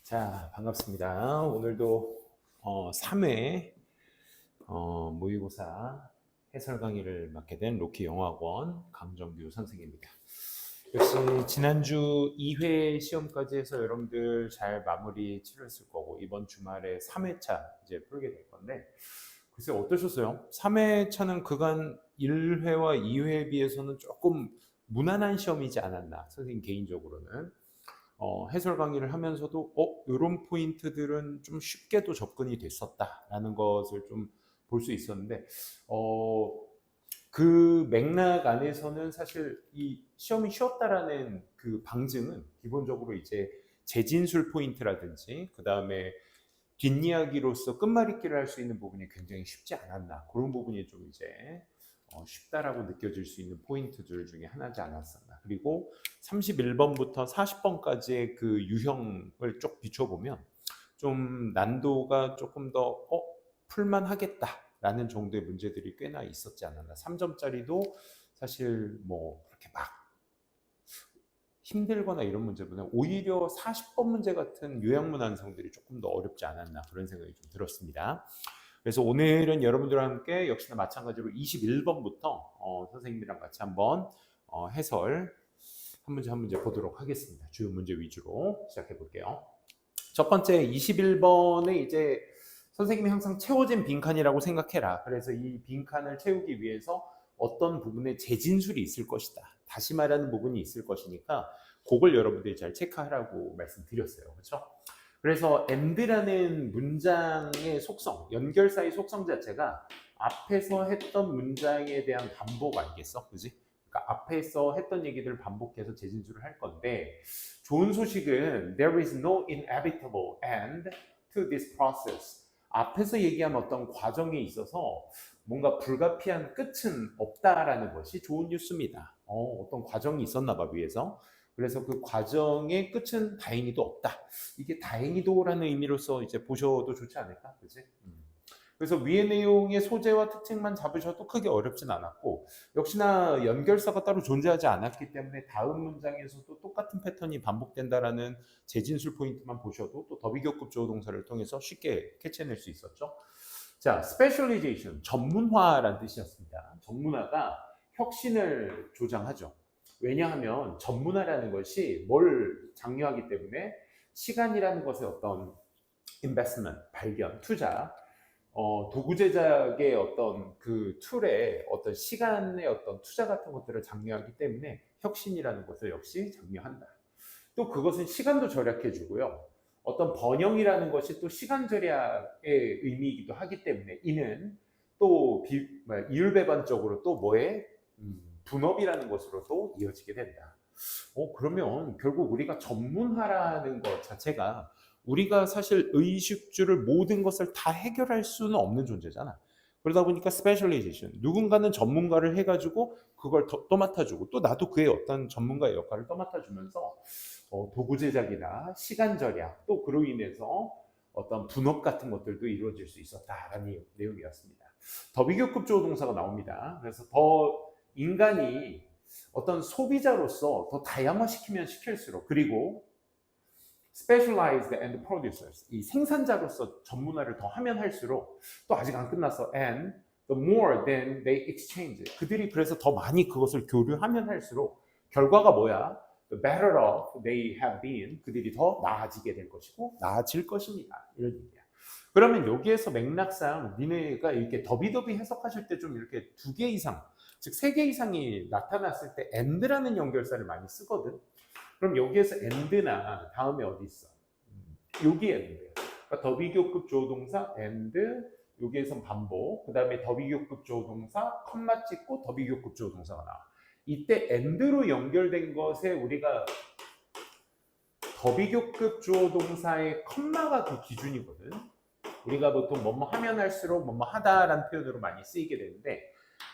자, 반갑습니다. 오늘도 3회 모의고사 해설 강의를 맡게 된 로키 영어학원 강정규 선생입니다. 역시 지난주 2회 시험까지 해서 여러분들 잘 마무리 치렀을 거고 이번 주말에 3회차 이제 풀게 될 건데 글쎄 어떠셨어요? 3회차는 그간 1회와 2회에 비해서는 조금 무난한 시험이지 않았나 선생님 개인적으로는 해설 강의를 하면서도 이런 포인트들은 좀 쉽게도 접근이 됐었다라는 것을 좀 볼 수 있었는데 그 맥락 안에서는 사실 이 시험이 쉬웠다라는 그 방증은 기본적으로 이제 재진술 포인트라든지 그 다음에 뒷이야기로서 끝말잇기를 할 수 있는 부분이 굉장히 쉽지 않았나 그런 부분이 좀 이제 쉽다라고 느껴질 수 있는 포인트들 중에 하나지 않았었나. 그리고 31번부터 40번까지의 그 유형을 쭉 비춰보면 좀 난도가 조금 더 풀만하겠다라는 정도의 문제들이 꽤나 있었지 않았나. 3점짜리도 사실 뭐 그렇게 막 힘들거나 이런 문제보다 오히려 40번 문제 같은 요양문 완성들이 조금 더 어렵지 않았나 그런 생각이 좀 들었습니다. 그래서 오늘은 여러분들과 함께 역시나 마찬가지로 21번부터 선생님이랑 같이 한번 해설 한 문제 한 문제 보도록 하겠습니다. 주요 문제 위주로 시작해 볼게요. 첫 번째 21번에 이제 선생님이 항상 채워진 빈칸이라고 생각해라. 그래서 이 빈칸을 채우기 위해서 어떤 부분에 재진술이 있을 것이다. 다시 말하는 부분이 있을 것이니까 그걸 여러분들이 잘 체크하라고 말씀드렸어요. 그렇죠? 그래서 and라는 문장의 속성, 연결사의 속성 자체가 앞에서 했던 문장에 대한 반복 아니겠어? 그지? 그러니까 앞에서 했던 얘기들을 반복해서 재진술을 할 건데 좋은 소식은 there is no inevitable end to this process. 앞에서 얘기한 어떤 과정에 있어서 뭔가 불가피한 끝은 없다라는 것이 좋은 뉴스입니다. 어떤 과정이 있었나 봐 위에서. 그래서 그 과정의 끝은 다행히도 없다. 이게 다행히도라는 의미로서 이제 보셔도 좋지 않을까? 그지? 그래서 위의 내용의 소재와 특징만 잡으셔도 크게 어렵진 않았고 역시나 연결사가 따로 존재하지 않았기 때문에 다음 문장에서도 똑같은 패턴이 반복된다라는 재진술 포인트만 보셔도 또 더비교급 주어 동사를 통해서 쉽게 캐치해낼 수 있었죠. 자, specialization, 전문화라는 뜻이었습니다. 전문화가 혁신을 조장하죠. 왜냐하면 전문화라는 것이 뭘 장려하기 때문에 시간이라는 것의 어떤 investment, 발견, 투자, 도구 제작의 어떤 그 툴에 어떤 시간의 어떤 투자 같은 것들을 장려하기 때문에 혁신이라는 것을 역시 장려한다. 또 그것은 시간도 절약해 주고요. 어떤 번영이라는 것이 또 시간 절약의 의미이기도 하기 때문에 이는 또 이율배반적으로 또 뭐에 분업이라는 것으로도 이어지게 된다. 그러면 결국 우리가 전문화라는 것 자체가 우리가 사실 의식주를 모든 것을 다 해결할 수는 없는 존재잖아. 그러다 보니까 스페셜리제이션, 누군가는 전문가를 해가지고 그걸 또 맡아주고 또 나도 그의 어떤 전문가의 역할을 또 맡아주면서 도구 제작이나 시간 절약 또 그로 인해서 어떤 분업 같은 것들도 이루어질 수 있었다라는 내용이었습니다. 더 비교급 주어 동사가 나옵니다. 그래서 더 인간이 어떤 소비자로서 더 다양화시키면 시킬수록 그리고 specialized and producers 이 생산자로서 전문화를 더 하면 할수록 또 아직 안 끝났어 and the more than they exchange 그들이 그래서 더 많이 그것을 교류하면 할수록 결과가 뭐야? The better off they have been 그들이 더 나아지게 될 것이고 나아질 것입니다. 이런 얘기야. 그러면 여기에서 맥락상 니네가 이렇게 더비더비 해석하실 때 좀 이렇게 2개 이상 즉 3개 이상이 나타났을 때 and라는 연결사를 많이 쓰거든. 그럼 여기에서 and나 다음에 어디 있어? 여기 and. 그러니까 더비교급 주어동사 and 여기에선 반복. 그 다음에 더비교급 주어동사 컴마 찍고 더비교급 주어동사가 나와. 이때 and로 연결된 것에 우리가 더비교급 주어동사의 컴마가 그 기준이거든. 우리가 보통 뭐뭐 하면 할수록 뭐뭐 하다라는 표현으로 많이 쓰이게 되는데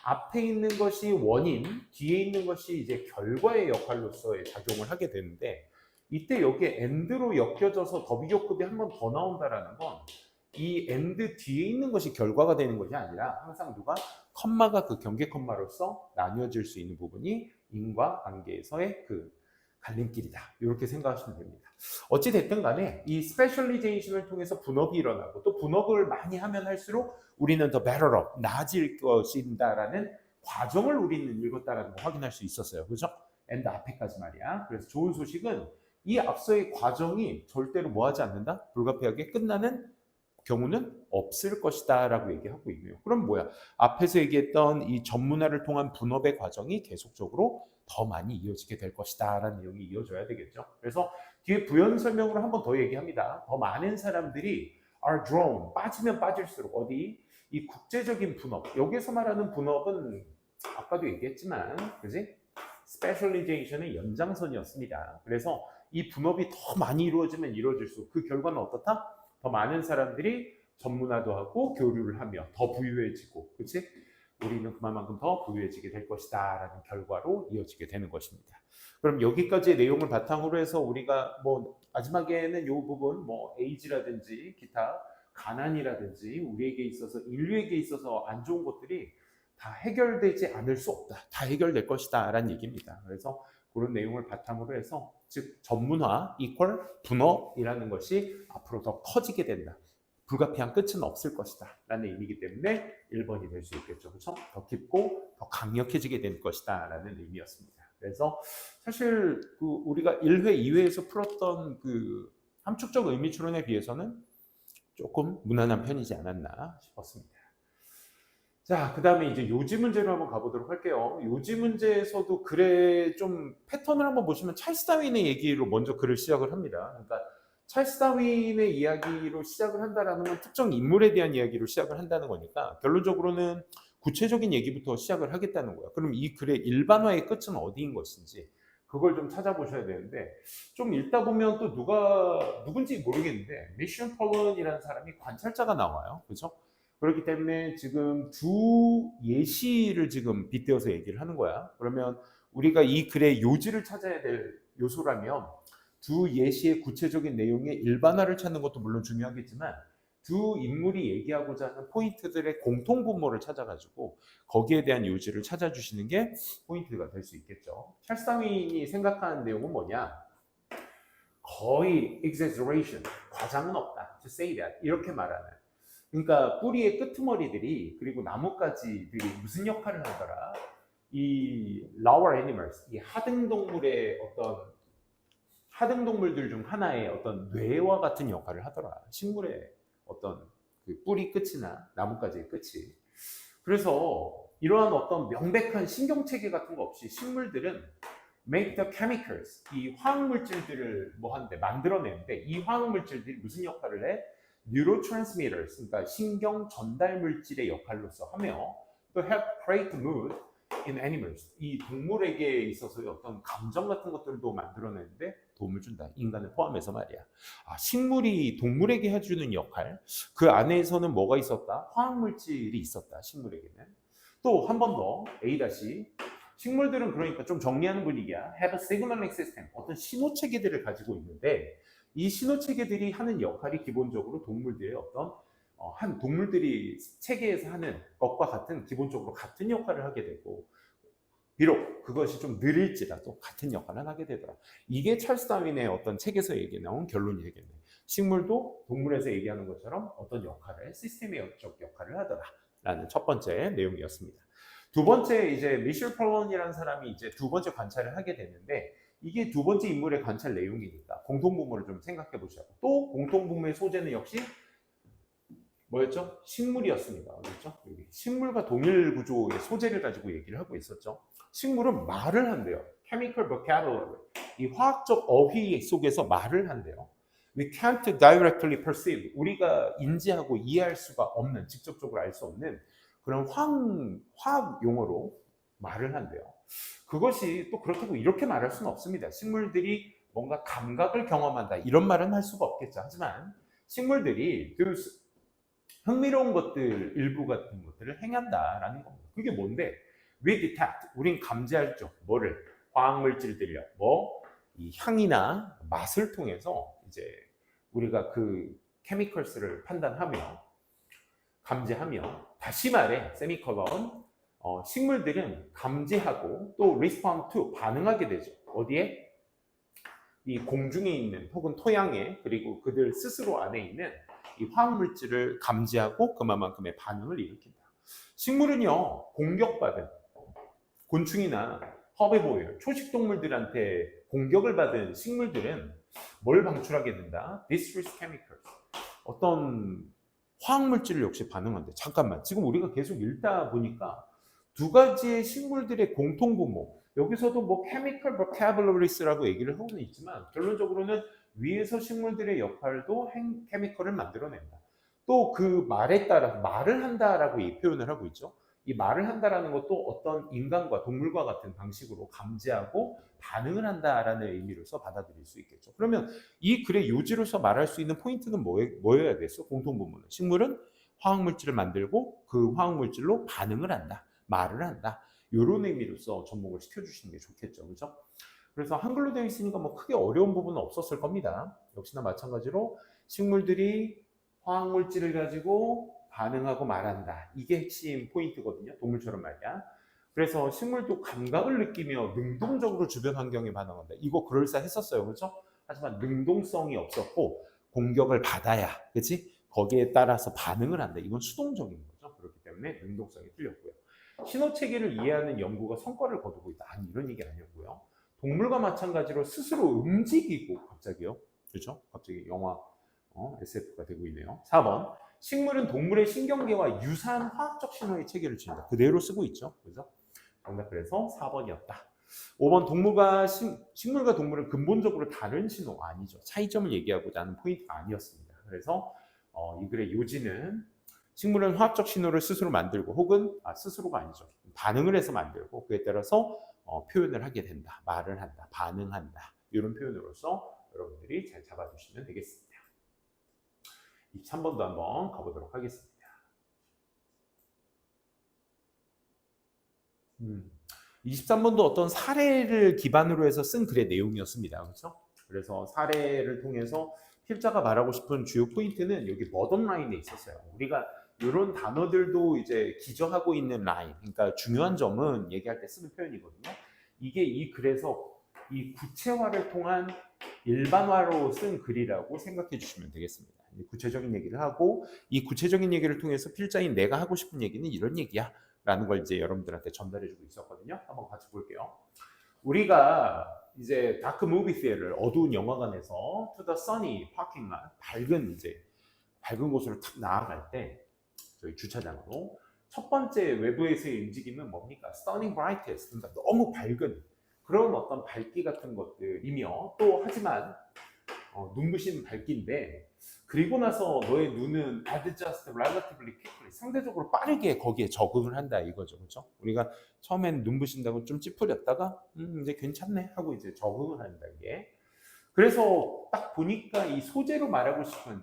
앞에 있는 것이 원인, 뒤에 있는 것이 이제 결과의 역할로서의 작용을 하게 되는데 이때 여기에 and로 엮여져서 더비교급이 한 번 더 나온다라는 건 이 and 뒤에 있는 것이 결과가 되는 것이 아니라 항상 누가 컴마가 그 경계 컴마로서 나뉘어질 수 있는 부분이 인과 관계에서의 그 갈림길이다. 이렇게 생각하시면 됩니다. 어찌 됐든 간에 이 스페셜리제이션을 통해서 분업이 일어나고 또 분업을 많이 하면 할수록 우리는 더 better up, 나아질 것인다라는 과정을 우리는 읽었다라는 거 확인할 수 있었어요. 그죠? and 앞에까지 말이야. 그래서 좋은 소식은 이 앞서의 과정이 절대로 뭐 하지 않는다? 불가피하게 끝나는 경우는 없을 것이다 라고 얘기하고 있네요. 그럼 뭐야? 앞에서 얘기했던 이 전문화를 통한 분업의 과정이 계속적으로 더 많이 이어지게 될 것이다 라는 내용이 이어져야 되겠죠. 그래서 뒤에 부연 설명으로 한 번 더 얘기합니다. 더 많은 사람들이 are drawn, 빠지면 빠질수록 어디? 이 국제적인 분업, 여기서 말하는 분업은 아까도 얘기했지만 그지? 스페셜리제이션의 연장선이었습니다. 그래서 이 분업이 더 많이 이루어지면 이루어질수록 그 결과는 어떻다? 더 많은 사람들이 전문화도 하고 교류를 하며 더 부유해지고, 그렇지? 우리는 그만큼 더 부유해지게 될 것이다 라는 결과로 이어지게 되는 것입니다. 그럼 여기까지의 내용을 바탕으로 해서 우리가 뭐 마지막에는 이 부분 뭐 에이즈라든지 기타 가난이라든지 우리에게 있어서 인류에게 있어서 안 좋은 것들이 다 해결되지 않을 수 없다. 다 해결될 것이다 라는 얘기입니다. 그래서 그런 내용을 바탕으로 해서 즉 전문화 이퀄 분업이라는 것이 앞으로 더 커지게 된다. 불가피한 끝은 없을 것이다 라는 의미이기 때문에 1번이 될 수 있겠죠. 그렇죠? 더 깊고 더 강력해지게 될 것이다 라는 의미였습니다. 그래서 사실 그 우리가 1회, 2회에서 풀었던 그 함축적 의미 추론에 비해서는 조금 무난한 편이지 않았나 싶었습니다. 자, 그 다음에 이제 요지 문제로 한번 가보도록 할게요. 요지 문제에서도 글의 좀 패턴을 한번 보시면 찰스 다윈의 얘기로 먼저 글을 시작을 합니다. 그러니까 찰스 다윈의 이야기로 시작을 한다라는 건 특정 인물에 대한 이야기로 시작을 한다는 거니까 결론적으로는 구체적인 얘기부터 시작을 하겠다는 거야. 그럼 이 글의 일반화의 끝은 어디인 것인지 그걸 좀 찾아보셔야 되는데 좀 읽다 보면 또 누군지 모르겠는데 미션 펄런이라는 사람이 관찰자가 나와요. 그죠? 그렇기 때문에 지금 두 예시를 지금 빗대어서 얘기를 하는 거야. 그러면 우리가 이 글의 요지를 찾아야 될 요소라면 두 예시의 구체적인 내용의 일반화를 찾는 것도 물론 중요하겠지만 두 인물이 얘기하고자 하는 포인트들의 공통분모를 찾아가지고 거기에 대한 요지를 찾아주시는 게 포인트가 될 수 있겠죠. 찰스 다윈이 생각하는 내용은 뭐냐? 거의 exaggeration, 과장은 없다. To say that, 이렇게 말하는. 그러니까 뿌리의 끄트머리들이 그리고 나뭇가지들이 무슨 역할을 하더라? 이 lower animals, 이 하등동물의 어떤 하등동물들 중 하나의 어떤 뇌와 같은 역할을 하더라. 식물의 어떤 그 뿌리 끝이나 나뭇가지의 끝이. 그래서 이러한 어떤 명백한 신경체계 같은 거 없이 식물들은 make the chemicals, 이 화학물질들을 뭐 하는데 만들어내는데 이 화학물질들이 무슨 역할을 해? neurotransmitters, 그러니까 신경 전달 물질의 역할로서 하며 또 help create mood in animals, 이 동물에게 있어서의 어떤 감정 같은 것들도 만들어내는데 도움을 준다. 인간을 포함해서 말이야. 식물이 동물에게 해주는 역할, 그 안에서는 뭐가 있었다? 화학물질이 있었다. 식물에게는. 또 한 번 더 A-, 식물들은 그러니까 좀 정리하는 분위기야. have a signaling system, 어떤 신호 체계들을 가지고 있는데 이 신호 체계들이 하는 역할이 기본적으로 동물들의 어떤 한 동물들이 체계에서 하는 것과 같은 기본적으로 같은 역할을 하게 되고 비록 그것이 좀 느릴지라도 같은 역할을 하게 되더라. 이게 찰스 다윈의 어떤 책에서 얘기 나온 결론이 되겠네. 식물도 동물에서 얘기하는 것처럼 어떤 역할을 시스템적 역할을 하더라. 라는 첫 번째 내용이었습니다. 두 번째 이제 미셸 펄런이라는 사람이 이제 두 번째 관찰을 하게 되는데 이게 두 번째 인물의 관찰 내용이니까 공통분모를 좀 생각해 보시라고. 또 공통분모의 소재는 역시 뭐였죠? 식물이었습니다. 그렇죠? 여기 식물과 동일 구조의 소재를 가지고 얘기를 하고 있었죠. 식물은 말을 한대요. chemical vocabulary, 이 화학적 어휘 속에서 말을 한대요. We can't directly perceive, 우리가 인지하고 이해할 수가 없는, 직접적으로 알 수 없는 그런 화학 용어로 말을 한대요. 그것이 또 그렇다고 이렇게 말할 수는 없습니다. 식물들이 뭔가 감각을 경험한다 이런 말은 할 수가 없겠죠. 하지만 식물들이 그 흥미로운 것들 일부 같은 것들을 행한다라는 겁니다. 그게 뭔데? We detect, 우린 감지하죠. 뭐를? 화학물질들이요. 이 향이나 맛을 통해서 이제 우리가 그 케미컬스를 판단하며 감지하며, 다시 말해 세미콜론, 식물들은 감지하고 또 respond to, 반응하게 되죠. 어디에? 이 공중에 있는 혹은 토양에 그리고 그들 스스로 안에 있는 이 화학물질을 감지하고 그만큼의 반응을 일으킨다. 식물은요, 공격받은 곤충이나 허베보일, 초식동물들한테 공격을 받은 식물들은 뭘 방출하게 된다? Distress chemicals. 어떤 화학물질을 역시 반응한대. 잠깐만, 지금 우리가 계속 읽다 보니까 두 가지의 식물들의 공통분모, 여기서도 뭐 chemical vocabularies라고 얘기를 하고는 있지만 결론적으로는 위에서 식물들의 역할도 케미컬을 만들어낸다. 또 그 말에 따라 말을 한다라고 이 표현을 하고 있죠. 이 말을 한다라는 것도 어떤 인간과 동물과 같은 방식으로 감지하고 반응을 한다라는 의미로서 받아들일 수 있겠죠. 그러면 이 글의 요지로서 말할 수 있는 포인트는 뭐여야겠어? 공통분모는 식물은 화학물질을 만들고 그 화학물질로 반응을 한다, 말을 한다. 이런 의미로서 접목을 시켜주시는 게 좋겠죠, 그렇죠? 그래서 한글로 되어 있으니까 뭐 크게 어려운 부분은 없었을 겁니다. 역시나 마찬가지로 식물들이 화학물질을 가지고 반응하고 말한다. 이게 핵심 포인트거든요. 동물처럼 말이야. 그래서 식물도 감각을 느끼며 능동적으로 주변 환경에 반응한다. 이거 그럴싸했었어요. 그렇죠? 하지만 능동성이 없었고 공격을 받아야, 그렇지? 거기에 따라서 반응을 한다. 이건 수동적인 거죠. 그렇기 때문에 능동성이 틀렸고요. 신호 체계를 이해하는 연구가 성과를 거두고 있다. 아니, 이런 얘기 아니었고요. 동물과 마찬가지로 스스로 움직이고 갑자기요. 그렇죠? 갑자기 영화 SF가 되고 있네요. 4번. 식물은 동물의 신경계와 유사한 화학적 신호의 체계를 지닌다. 그대로 쓰고 있죠. 그래서 정답 그래서 4번이었다. 5번 식물과 동물은 근본적으로 다른 신호 아니죠. 차이점을 얘기하고자 하는 포인트가 아니었습니다. 그래서 이 글의 요지는 식물은 화학적 신호를 스스로 만들고 혹은 스스로가 아니죠. 반응을 해서 만들고 그에 따라서 표현을 하게 된다. 말을 한다. 반응한다. 이런 표현으로서 여러분들이 잘 잡아주시면 되겠습니다. 23번도 한번 가보도록 하겠습니다. 23번도 어떤 사례를 기반으로 해서 쓴 글의 내용이었습니다. 그렇죠? 그래서 사례를 통해서 필자가 말하고 싶은 주요 포인트는 여기 버던 라인에 있었어요. 우리가 이런 단어들도 이제 기저하고 있는 라인, 그러니까 중요한 점은 얘기할 때 쓰는 표현이거든요. 이게 이 글에서 이 구체화를 통한 일반화로 쓴 글이라고 생각해 주시면 되겠습니다. 구체적인 얘기를 하고 이 구체적인 얘기를 통해서 필자인 내가 하고 싶은 얘기는 이런 얘기야 라는 걸 이제 여러분들한테 전달해 주고 있었거든요. 한번 같이 볼게요. 우리가 이제 다크 무비 시어터를 어두운 영화관에서 to the sunny parking lot 밝은 곳으로 탁 나아갈 때 저희 주차장으로 첫 번째 외부에서의 움직임은 뭡니까? stunning brightness, 그러니까 너무 밝은 그런 어떤 밝기 같은 것들이며 또 하지만 눈부신 밝기인데 그리고 나서 너의 눈은 adjust relatively quickly 상대적으로 빠르게 거기에 적응을 한다 이거죠. 그렇죠? 우리가 처음엔 눈부신다고 좀 찌푸렸다가 이제 괜찮네 하고 이제 적응을 한다 이게. 그래서 딱 보니까 이 소재로 말하고 싶은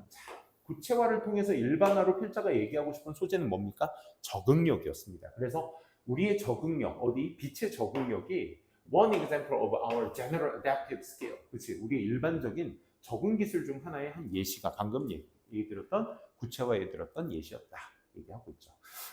구체화를 통해서 일반화로 필자가 얘기하고 싶은 소재는 뭡니까? 적응력이었습니다. 그래서 우리의 적응력, 빛의 적응력이 one example of our general adaptive skill. 그치? 우리의 일반적인 적응 기술 중 하나의 한 예시가 방금 얘기 들었던 구체화에 들었던 예시였다. 얘기하고 있죠.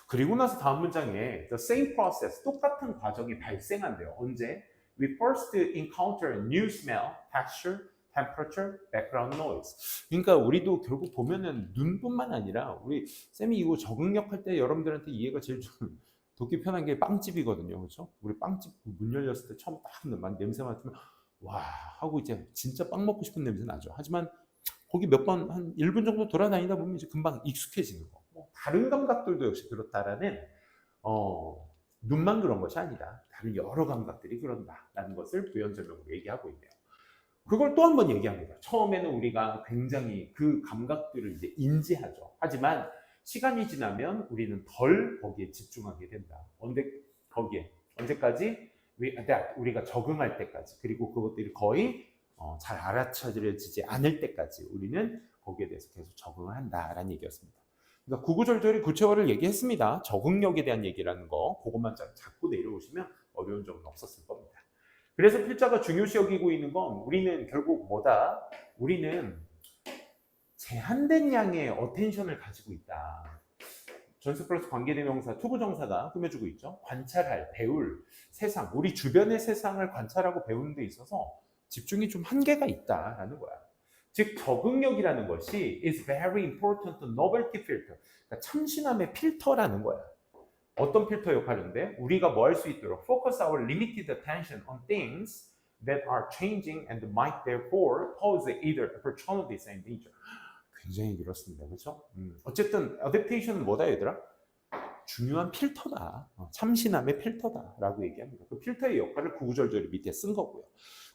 그리고 나서 다음 문장에 the same process, 똑같은 과정이 발생한대요. 언제? We first encounter new smell, texture, temperature, background noise. 그러니까 우리도 결국 보면은 눈뿐만 아니라 우리 쌤이 이거 적응력 할 때 여러분들한테 이해가 제일 좀 돕기 편한 게 빵집이거든요. 그렇죠? 우리 빵집 문 열렸을 때 처음 딱 냄새 맡으면 와 하고 이제 진짜 빵 먹고 싶은 냄새 나죠. 하지만 거기 몇 번 한 1분 정도 돌아다니다 보면 이제 금방 익숙해지는 거. 다른 감각들도 역시 그렇다라는 눈만 그런 것이 아니다. 다른 여러 감각들이 그런다라는 것을 부연설명으로 얘기하고 있네요. 그걸 또 한 번 얘기합니다. 처음에는 우리가 굉장히 그 감각들을 이제 인지하죠. 하지만 시간이 지나면 우리는 덜 거기에 집중하게 된다. 언제까지? 우리가 적응할 때까지. 그리고 그것들이 거의 잘 알아차려지지 않을 때까지 우리는 거기에 대해서 계속 적응을 한다라는 얘기였습니다. 그러니까 구구절절히 구체화를 얘기했습니다. 적응력에 대한 얘기라는 거 그것만 잡고 내려오시면 어려운 점은 없었을 겁니다. 그래서 필자가 중요시 여기고 있는 건 우리는 결국 뭐다? 우리는 제한된 양의 어텐션을 가지고 있다. 전수 플러스 관계대명사 투부정사가 꾸며주고 있죠. 관찰할, 배울 세상, 우리 주변의 세상을 관찰하고 배우는 데 있어서 집중이 좀 한계가 있다라는 거야. 즉 적응력이라는 것이 is very important novelty filter. 그러니까 참신함의 필터라는 거야. 어떤 필터 역할인데 우리가 뭐 할 수 있도록 focus our limited attention on things that are changing and might therefore pose either opportunities and danger. 굉장히 길었습니다. 그렇죠? 어쨌든 adaptation은 뭐다 얘들아? 중요한 필터다. 참신함의 필터다라고 얘기합니다. 그 필터의 역할을 구구절절히 밑에 쓴 거고요.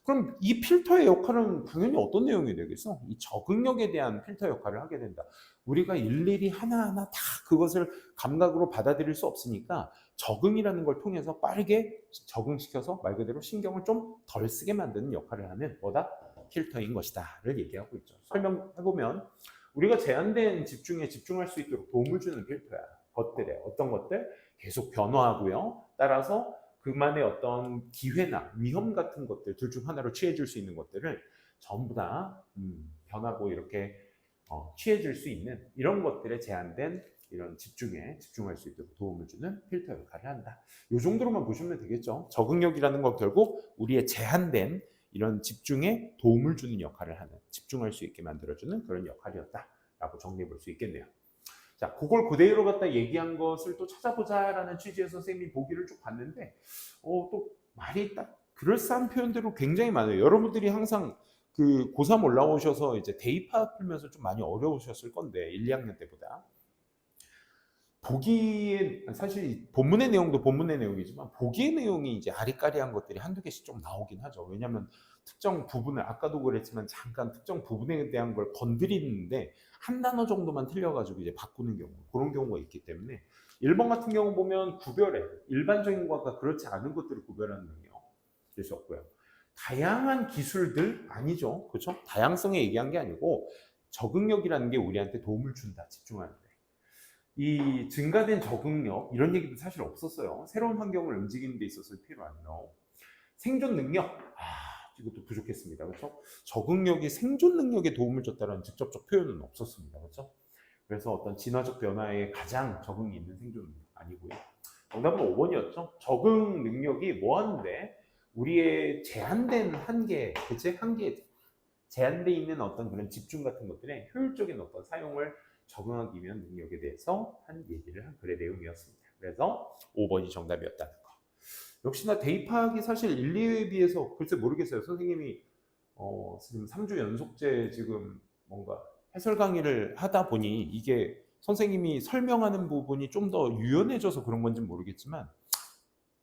그럼 이 필터의 역할은 당연히 어떤 내용이 되겠어? 이 적응력에 대한 필터 역할을 하게 된다. 우리가 일일이 하나하나 다 그것을 감각으로 받아들일 수 없으니까 적응이라는 걸 통해서 빠르게 적응시켜서 말 그대로 신경을 좀 덜 쓰게 만드는 역할을 하는 뭐다? 필터인 것이다를 얘기하고 있죠. 설명해보면 우리가 제한된 집중에 집중할 수 있도록 도움을 주는 필터야. 것들에 어떤 것들 계속 변화하고요. 따라서 그만의 어떤 기회나 위험 같은 것들 둘 중 하나로 취해질 수 있는 것들을 전부 다 변하고 이렇게 취해질 수 있는 이런 것들에 제한된 이런 집중에 집중할 수 있도록 도움을 주는 필터 역할을 한다. 이 정도로만 보시면 되겠죠. 적응력이라는 건 결국 우리의 제한된 이런 집중에 도움을 주는 역할을 하는, 집중할 수 있게 만들어주는 그런 역할이었다라고 정리해 볼 수 있겠네요. 자, 그걸 그대로 갖다 얘기한 것을 또 찾아보자라는 취지에서 선생님이 보기를 쭉 봤는데, 또 말이 딱 그럴싸한 표현대로 굉장히 많아요. 여러분들이 항상 그 고3 올라오셔서 이제 대입학 풀면서 좀 많이 어려우셨을 건데, 1, 2학년 때보다. 보기에, 사실 본문의 내용도 본문의 내용이지만, 보기의 내용이 이제 아리까리한 것들이 한두 개씩 좀 나오긴 하죠. 왜냐면 특정 부분을, 아까도 그랬지만 잠깐 특정 부분에 대한 걸 건드리는데, 한 단어 정도만 틀려가지고 이제 바꾸는 경우, 그런 경우가 있기 때문에 1번 같은 경우 보면 구별해 일반적인 것과 그렇지 않은 것들을 구별하는 능력 있었고요. 다양한 기술들 아니죠, 그렇죠? 다양성에 얘기한 게 아니고 적응력이라는 게 우리한테 도움을 준다, 집중하는데. 이 증가된 적응력 이런 얘기도 사실 없었어요. 새로운 환경을 움직이는 데 있어서 필요한 생존 능력. 이것도 부족했습니다. 그렇죠? 적응력이 생존 능력에 도움을 줬다는 직접적 표현은 없었습니다. 그렇죠? 그래서 어떤 진화적 변화에 가장 적응이 있는 생존 아니고요. 정답은 5번이었죠. 적응 능력이 뭐 하는데 우리의 제한된 한계, 그치? 한계, 제한되어 있는 어떤 그런 집중 같은 것들의 효율적인 어떤 사용을 적응하기 위한 능력에 대해서 한 얘기를 한 글의 내용이었습니다. 그래서 5번이 정답이었다는 거. 역시나 대입학이 사실 1, 2회에 비해서 글쎄 모르겠어요. 선생님이 지금 3주 연속제 지금 뭔가 해설 강의를 하다 보니 이게 선생님이 설명하는 부분이 좀 더 유연해져서 그런 건지 모르겠지만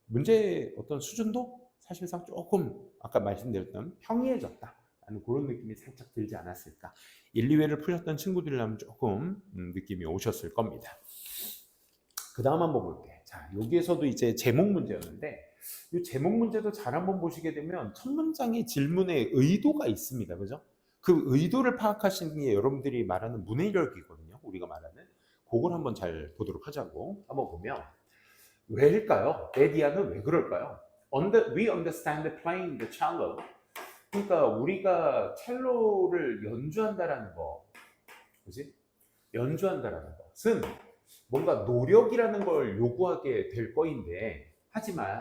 문제의 어떤 수준도 사실상 조금 아까 말씀드렸던 평이해졌다라는 그런 느낌이 살짝 들지 않았을까. 1, 2회를 푸셨던 친구들이라면 조금 느낌이 오셨을 겁니다. 그 다음 한번 볼게. 자, 여기에서도 이제 제목 문제였는데 이 제목 문제도 잘 한번 보시게 되면 첫 문장의 질문에 의도가 있습니다. 그죠? 그 의도를 파악하시는 게 여러분들이 말하는 문해력이거든요. 우리가 말하는. 그걸 한번 잘 보도록 하자고. 한번 보면 왜일까요? 에디아는 왜 그럴까요? We understand playing the cello. 그러니까 우리가 첼로를 연주한다라는 거, 그지? 연주한다라는 것은 뭔가 노력이라는 걸 요구하게 될 거인데, 하지만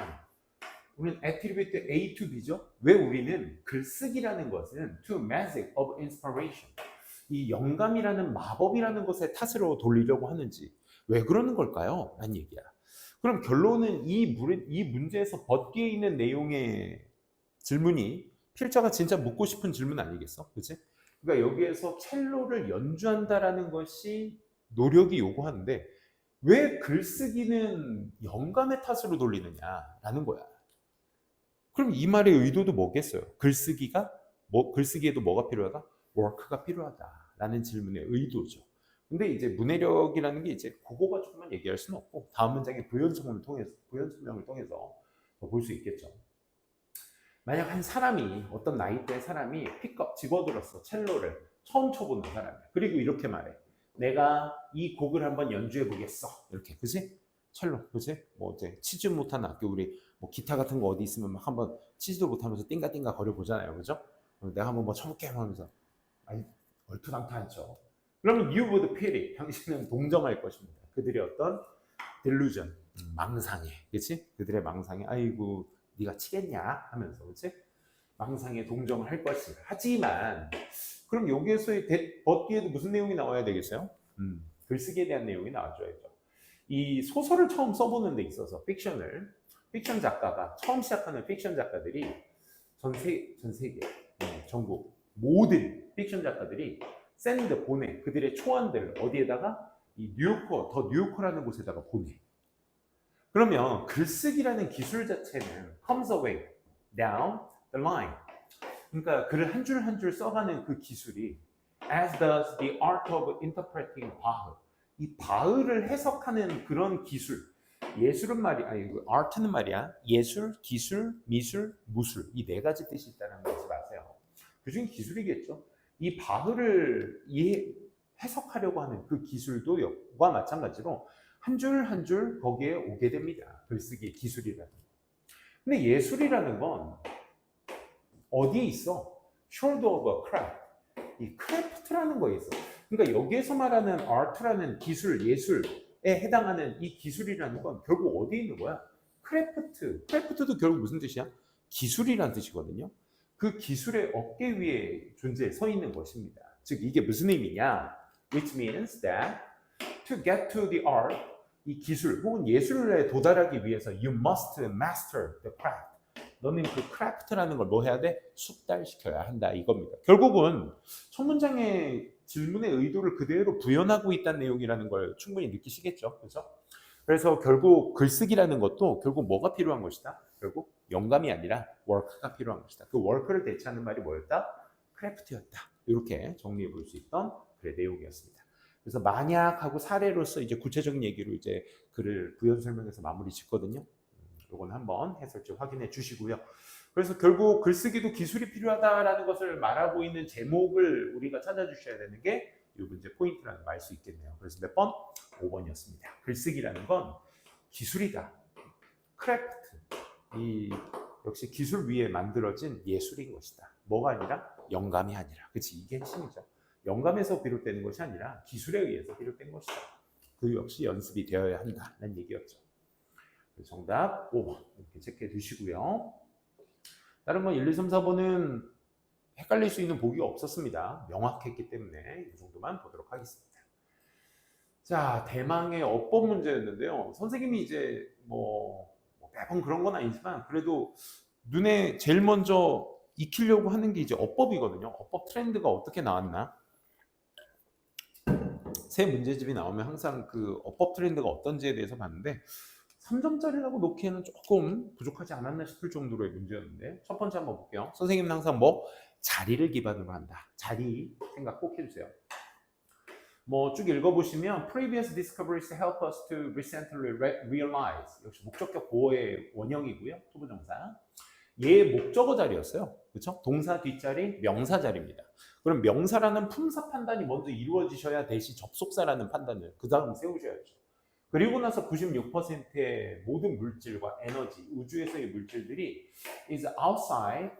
우리는 attribute A to B죠. 왜 우리는 글쓰기라는 것은 to magic of inspiration, 이 영감이라는 마법이라는 것에 탓으로 돌리려고 하는지 왜 그러는 걸까요? 라는 얘기야. 그럼 결론은 이 문제에서 벗기에 있는 내용의 질문이 필자가 진짜 묻고 싶은 질문 아니겠어? 그치? 그러니까 여기에서 첼로를 연주한다라는 것이 노력이 요구하는데 왜 글쓰기는 영감의 탓으로 돌리느냐라는 거야. 그럼 이 말의 의도도 뭐겠어요? 글쓰기에도 뭐가 필요하다? 워크가 필요하다라는 질문의 의도죠. 근데 이제 문해력이라는 게 이제 그거 가지고만 얘기할 수는 없고 다음 문장의 부연 설명을 통해서 더 볼 수 있겠죠. 만약 한 사람이 어떤 나이대의 사람이 픽업 집어들었어, 첼로를 처음 쳐보는 사람이야. 그리고 이렇게 말해. 내가 이 곡을 한번 연주해 보겠어. 이렇게, 그지? 첼로, 그지? 뭐 이제 치지 못한 악기, 우리 뭐 기타 같은 거 어디 있으면 막 한번 치지도 못하면서 띵가띵가 거려 보잖아요, 그죠? 내가 한번 뭐 쳐볼게 하면서 아니 얼토당토하죠. 그러면 you would pity, 당신은 동정할 것입니다. 그들의 어떤 delusion, 망상에, 그렇지? 그들의 망상에 아이고 네가 치겠냐 하면서, 그렇지? 망상에 동정을 할 것이다. 하지만 그럼 여기에서의 but 뒤에도 무슨 내용이 나와야 되겠어요? 글쓰기에 대한 내용이 나와줘야죠. 이 소설을 처음 써보는 데 있어서 픽션 작가가 처음 시작하는 픽션 작가들이 전 세계 전국 모든 픽션 작가들이 보내 그들의 초안들을 어디에다가 이 더 뉴요커라는 곳에다가 보내. 그러면 글쓰기라는 기술 자체는 comes away down the line. 그러니까 글을 한 줄 한 줄 써가는 그 기술이 as does the art of interpreting 바흐. 이 바흐를 해석하는 그런 기술. 예술은 말이야, art는 말이야. 예술, 기술, 미술, 무술. 이 네 가지 뜻이 있다는 거 잊지 마세요. 그중에 기술이겠죠. 이 바흐를 해석하려고 하는 그 기술도와 마찬가지로 한 줄 한 줄 거기에 오게 됩니다. 글쓰기의 기술이라는 거. 근데 예술이라는 건 어디에 있어? shoulder of a craft. 이 크래프트라는 거에 있어. 그러니까 여기에서 말하는 art라는 기술, 예술에 해당하는 이 기술이라는 건 결국 어디에 있는 거야? 크래프트도 결국 무슨 뜻이야? 기술이라는 뜻이거든요. 그 기술의 어깨 위에 서 있는 것입니다. 즉 이게 무슨 의미냐? Which means that to get to the art, 이 기술 혹은 예술에 도달하기 위해서 you must master the craft. 너는 그 크래프트라는 걸 뭐 해야 돼? 숙달시켜야 한다 이겁니다. 결국은 첫 문장의 질문의 의도를 그대로 구현하고 있다는 내용이라는 걸 충분히 느끼시겠죠, 그렇죠? 그래서 결국 글쓰기라는 것도 결국 뭐가 필요한 것이다? 결국 영감이 아니라 워크가 필요한 것이다. 그 워크를 대체하는 말이 뭐였다? 크래프트였다. 이렇게 정리해 볼 수 있던 글의 내용이었습니다. 그래서 만약하고 사례로서 이제 구체적인 얘기로 이제 글을 부연 설명해서 마무리 짓거든요. 이건 한번 해설지 확인해 주시고요. 그래서 결국 글쓰기도 기술이 필요하다라는 것을 말하고 있는 제목을 우리가 찾아주셔야 되는 게 이 문제 포인트라는 걸 알 수 있겠네요. 그래서 몇 번? 5번이었습니다. 글쓰기라는 건 기술이다. 크래프트. 역시 기술 위에 만들어진 예술인 것이다. 뭐가 아니라 영감이 아니라. 그치? 이게 핵심이죠. 영감에서 비롯되는 것이 아니라 기술에 의해서 비롯된 것이다. 그 역시 연습이 되어야 한다는 얘기였죠. 정답 5번 이렇게 체크해 두시고요. 다른 건 1, 2, 3, 4번은 헷갈릴 수 있는 보기가 없었습니다. 명확했기 때문에 이 정도만 보도록 하겠습니다. 자, 대망의 어법 문제였는데요. 선생님이 이제 매번 그런 건 아니지만 그래도 눈에 제일 먼저 익히려고 하는 게 이제 어법이거든요. 어법 트렌드가 어떻게 나왔나? 새 문제집이 나오면 항상 그 어법 트렌드가 어떤지에 대해서 봤는데 3점짜리라고 놓기에는 조금 부족하지 않았나 싶을 정도로의 문제였는데 첫 번째 한번 볼게요. 선생님은 항상 자리를 기반으로 한다. 자리 생각 꼭 해주세요. 쭉 읽어보시면 previous discoveries help us to recently realize. 역시 목적격 보어의 원형이고요. 투부정사. 얘 목적어 자리였어요. 그렇죠? 동사 뒷자리, 명사 자리입니다. 그럼 명사라는 품사 판단이 먼저 이루어지셔야 대시 접속사라는 판단을 그 다음 세우셔야죠. 그리고 나서 96%의 모든 물질과 에너지, 우주에서의 물질들이 is outside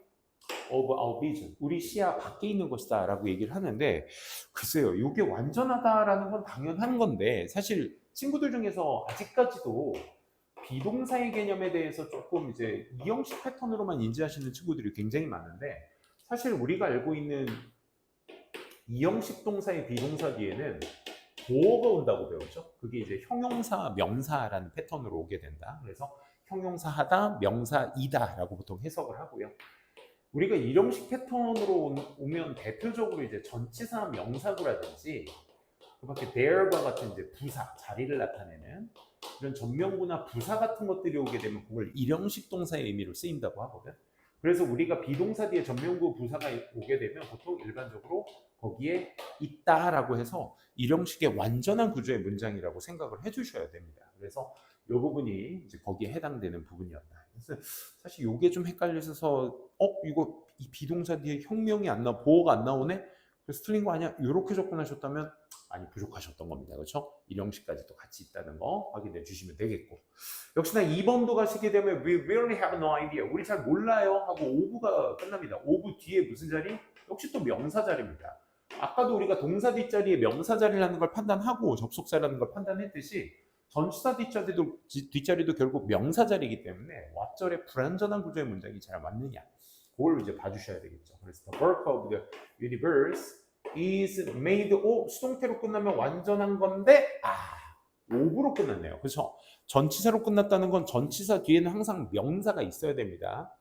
of our vision. 우리 시야 밖에 있는 것이다 라고 얘기를 하는데 글쎄요. 이게 완전하다라는 건 당연한 건데 사실 친구들 중에서 아직까지도 비동사의 개념에 대해서 조금 이제 이형식 패턴으로만 인지하시는 친구들이 굉장히 많은데 사실 우리가 알고 있는 이형식 동사의 비동사 뒤에는 보어가 온다고 배웠죠. 그게 이제 형용사, 명사라는 패턴으로 오게 된다. 그래서 형용사하다, 명사이다라고 보통 해석을 하고요. 우리가 이형식 패턴으로 오면 대표적으로 이제 전치사 명사구라든지 그밖에 there과 같은 이제 부사, 자리를 나타내는 이런 전명구나 부사 같은 것들이 오게 되면 그걸 일형식 동사의 의미로 쓰인다고 하거든. 그래서 우리가 비동사 뒤에 전명구 부사가 오게 되면 보통 일반적으로 거기에 있다라고 해서 일형식의 완전한 구조의 문장이라고 생각을 해주셔야 됩니다. 그래서 이 부분이 이제 거기에 해당되는 부분이었다. 그래서 사실 이게 좀 헷갈려서 이거 이 비동사 뒤에 형명이 안 나와, 보어가 안 나오네? 그래서 틀린 거 아니야? 이렇게 접근하셨다면 많이 부족하셨던 겁니다. 그렇죠? 일형식까지도 같이 있다는 거 확인해 주시면 되겠고. 역시나 2번도 가시게 되면 we really have no idea. 우리 잘 몰라요 하고 오브가 끝납니다. 오브 뒤에 무슨 자리? 역시 또 명사 자리입니다. 아까도 우리가 동사 뒷자리에 명사 자리라는 걸 판단하고 접속사라는 걸 판단했듯이 전치사 뒷자리도 결국 명사 자리이기 때문에 왓절의 불완전한 구조의 문장이 잘 맞느냐 그걸 이제 봐주셔야 되겠죠. 그래서 the work of the universe is made. 수동태로 끝나면 완전한 건데 오브로 끝났네요. 그렇죠? 전치사로 끝났다는 건 전치사 뒤에는 항상 명사가 있어야 됩니다.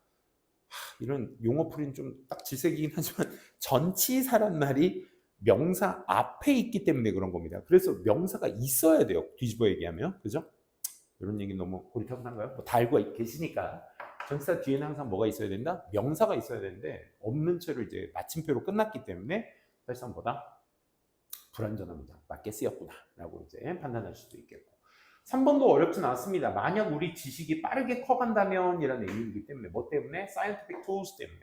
이런 용어 풀이는 좀 딱 질색이긴 하지만 전치사란 말이 명사 앞에 있기 때문에 그런 겁니다. 그래서 명사가 있어야 돼요. 뒤집어 얘기하면. 그죠? 이런 얘기 너무 고리타분한가요? 다 알고 계시니까. 전치사 뒤에는 항상 뭐가 있어야 된다? 명사가 있어야 되는데 없는 채로 이제 마침표로 끝났기 때문에 사실상 보다 불완전한 문장, 맞게 쓰였구나 라고 이제 판단할 수도 있겠고. 3번도 어렵진 않습니다. 만약 우리 지식이 빠르게 커간다면 이라는 의미이기 때문에 뭐 때문에? scientific tools 때문에.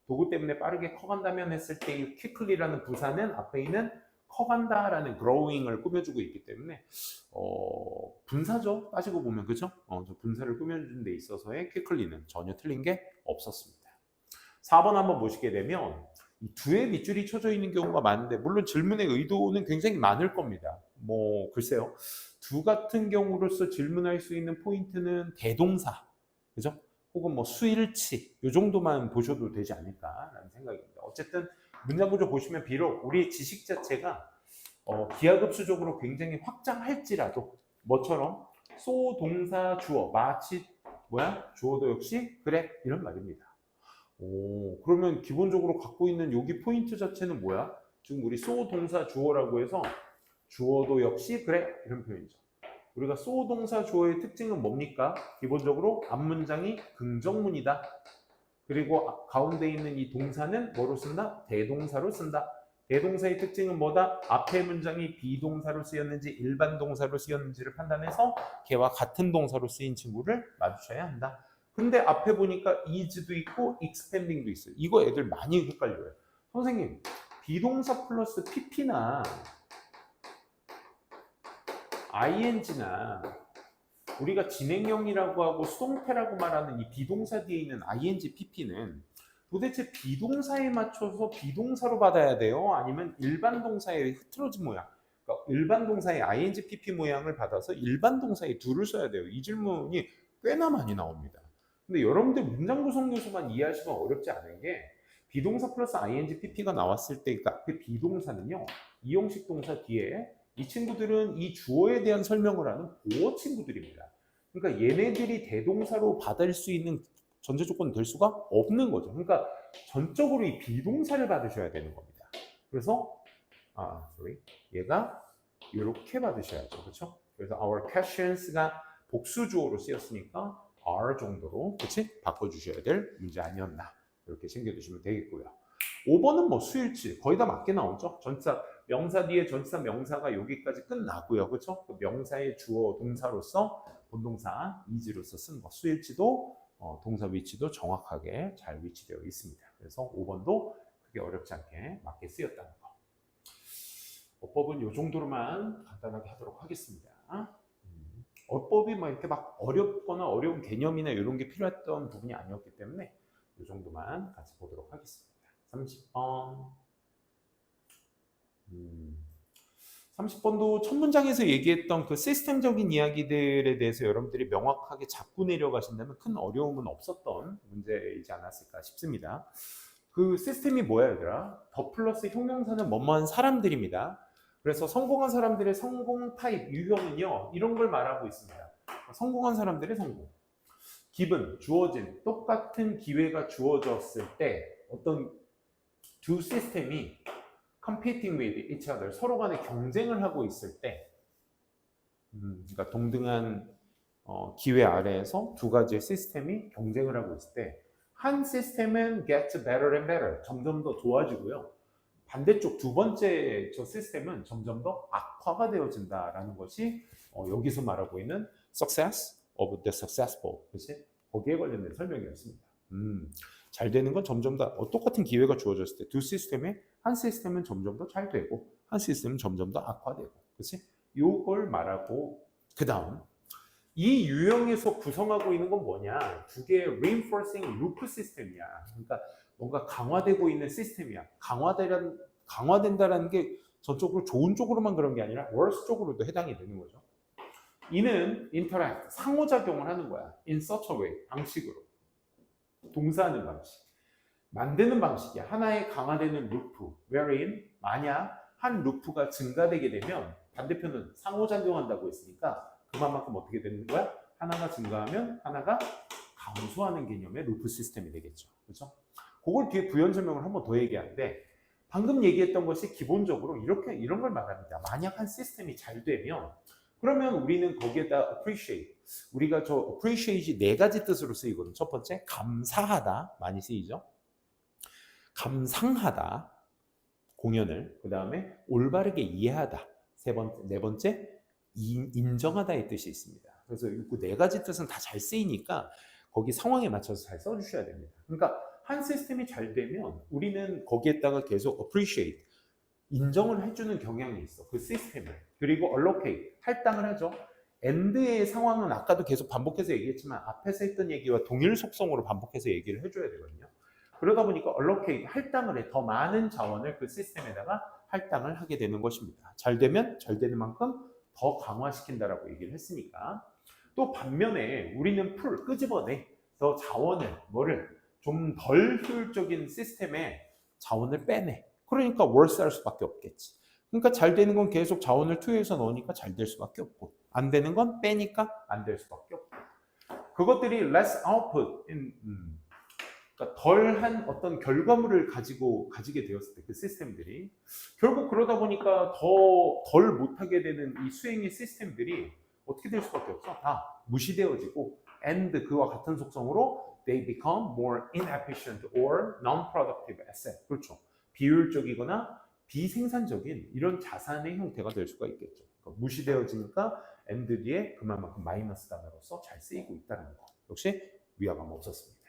도구 때문에 빠르게 커간다면 했을 때 이 quickly라는 부사는 앞에 있는 커간다라는 growing을 꾸며주고 있기 때문에 분사죠. 따지고 보면 그죠? 분사를 꾸며주는 데 있어서의 quickly는 전혀 틀린 게 없었습니다. 4번 한번 보시게 되면 이 두의 밑줄이 쳐져 있는 경우가 많은데 물론 질문의 의도는 굉장히 많을 겁니다. 뭐 글쎄요. 두 같은 경우로서 질문할 수 있는 포인트는 대동사, 그죠? 혹은 뭐 수일치 이 정도만 보셔도 되지 않을까라는 생각입니다. 어쨌든 문장 구조 보시면 비록 우리 지식 자체가 기하급수적으로 굉장히 확장할지라도 뭐처럼 소 동사 주어 마치 주어도 역시 그래 이런 말입니다. 그러면 기본적으로 갖고 있는 여기 포인트 자체는 뭐야? 지금 우리 소 동사 주어라고 해서 주어도 역시 그래 이런 표현이죠. 우리가 소 동사 주어의 특징은 뭡니까? 기본적으로 앞문장이 긍정문이다. 그리고 가운데 있는 이 동사는 뭐로 쓴다? 대동사로 쓴다. 대동사의 특징은 뭐다? 앞에 문장이 비동사로 쓰였는지 일반 동사로 쓰였는지를 판단해서 걔와 같은 동사로 쓰인 친구를 마주쳐야 한다. 근데 앞에 보니까 is도 있고 expanding도 있어요. 이거 애들 많이 헷갈려요. 선생님, 비동사 플러스 pp나 ing나 우리가 진행형이라고 하고 수동태라고 말하는 이 비동사 뒤에 있는 ing, pp는 도대체 비동사에 맞춰서 비동사로 받아야 돼요? 아니면 일반 동사의 흐트러진 모양, 그러니까 일반 동사의 ing, pp 모양을 받아서 일반 동사에 둘을 써야 돼요? 이 질문이 꽤나 많이 나옵니다. 근데 여러분들 문장 구성 요소만 이해하시면 어렵지 않은 게 비동사 플러스 ing, pp가 나왔을 때 그러니까 그 비동사는요. 이형식 동사 뒤에 이 친구들은 이 주어에 대한 설명을 하는 보어 친구들입니다. 그러니까 얘네들이 대동사로 받을 수 있는 전제 조건이 될 수가 없는 거죠. 그러니까 전적으로 이 비동사를 받으셔야 되는 겁니다. 그래서 얘가 이렇게 받으셔야죠. 그렇죠? 그래서 our questions가 복수 주어로 쓰였으니까 are 정도로 그치? 바꿔주셔야 될 문제 아니었나 이렇게 챙겨두시면 되겠고요. 5번은 뭐 수일치 거의 다 맞게 나오죠. 전치사 명사 뒤에 전치사 명사가 여기까지 끝나고요. 그렇죠? 그 명사의 주어 동사로서 본동사 is로서 쓴 거 수일치도 동사 위치도 정확하게 잘 위치되어 있습니다. 그래서 5번도 크게 어렵지 않게 맞게 쓰였다는 거. 어법은 이 정도로만 간단하게 하도록 하겠습니다. 어법이 뭐 이렇게 막 어렵거나 어려운 개념이나 이런 게 필요했던 부분이 아니었기 때문에 이 정도만 같이 보도록 하겠습니다. 30번. 30번도 첫 문장에서 얘기했던 그 시스템적인 이야기들에 대해서 여러분들이 명확하게 잡고 내려가신다면 큰 어려움은 없었던 문제이지 않았을까 싶습니다. 그 시스템이 뭐야 얘들아? 더 플러스 형용사는 뭐뭐한 사람들입니다. 그래서 성공한 사람들의 성공 타입, 유형은요. 이런 걸 말하고 있습니다. 성공한 사람들의 성공. 기분, 주어진, 똑같은 기회가 주어졌을 때 어떤 두 시스템이 competing with each other, 서로 간에 경쟁을 하고 있을 때 그러니까 동등한 기회 아래에서 두 가지의 시스템이 경쟁을 하고 있을 때 한 시스템은 gets better and better, 점점 더 좋아지고요. 반대쪽 두 번째 저 시스템은 점점 더 악화가 되어진다라는 것이 여기서 말하고 있는 success of the successful, 그치? 거기에 관련된 설명이었습니다. 잘 되는 건 점점 더 똑같은 기회가 주어졌을 때 두 시스템에 한 시스템은 점점 더 잘 되고 한 시스템은 점점 더 악화되고, 그렇지? 요걸 말하고 그 다음 이 유형에서 구성하고 있는 건 뭐냐? 두 개의 reinforcing loop 시스템이야. 그러니까 뭔가 강화되고 있는 시스템이야. 강화된다라는 게 저쪽으로 좋은 쪽으로만 그런 게 아니라 worse 쪽으로도 해당이 되는 거죠. 이는 interact, 상호작용을 하는 거야. in such a way, 방식으로. 동사하는 방식. 만드는 방식이야. 하나의 강화되는 루프, wherein 만약 한 루프가 증가되게 되면 반대편은 상호작용한다고 했으니까 그만큼 어떻게 되는 거야? 하나가 증가하면 하나가 감소하는 개념의 루프 시스템이 되겠죠. 그렇죠? 그걸 뒤에 부연 설명을 한 번 더 얘기하는데 방금 얘기했던 것이 기본적으로 이런 걸 말합니다. 만약 한 시스템이 잘 되면 그러면 우리는 거기에다 appreciate. 우리가 저 appreciate이 네 가지 뜻으로 쓰이거든. 첫 번째, 감사하다. 많이 쓰이죠. 감상하다. 공연을. 그 다음에 올바르게 이해하다. 네 번째, 인정하다의 뜻이 있습니다. 그래서 이 네 가지 뜻은 다 잘 쓰이니까 거기 상황에 맞춰서 잘 써주셔야 됩니다. 그러니까 한 시스템이 잘 되면 우리는 거기에다가 계속 appreciate, 인정을 해주는 경향이 있어. 그 시스템을. 그리고 allocate, 할당을 하죠. end의 상황은 아까도 계속 반복해서 얘기했지만 앞에서 했던 얘기와 동일 속성으로 반복해서 얘기를 해줘야 되거든요. 그러다 보니까 allocate, 할당을 해. 더 많은 자원을 그 시스템에다가 할당을 하게 되는 것입니다. 잘 되면 잘 되는 만큼 더 강화시킨다라고 얘기를 했으니까. 또 반면에 우리는 끄집어내. 더 자원을, 좀 덜 효율적인 시스템에 자원을 빼내. 그러니까 월세 할 수밖에 없겠지. 그러니까 잘 되는 건 계속 자원을 투여해서 넣으니까 잘 될 수밖에 없고, 안 되는 건 빼니까 안 될 수밖에 없고. 그것들이 less output, 그러니까 덜한 어떤 결과물을 가지게 되었을 때 그 시스템들이 결국 그러다 보니까 덜 못하게 되는 이 수행의 시스템들이 어떻게 될 수밖에 없어. 다 무시되어지고 and 그와 같은 속성으로 they become more inefficient or non-productive asset. 그렇죠. 비효율적이거나 비생산적인 이런 자산의 형태가 될 수가 있겠죠. 그러니까 무시되어지니까 and 뒤에 그만큼 마이너스 단어로서 잘 쓰이고 있다는 거. 역시 위화감 없었습니다.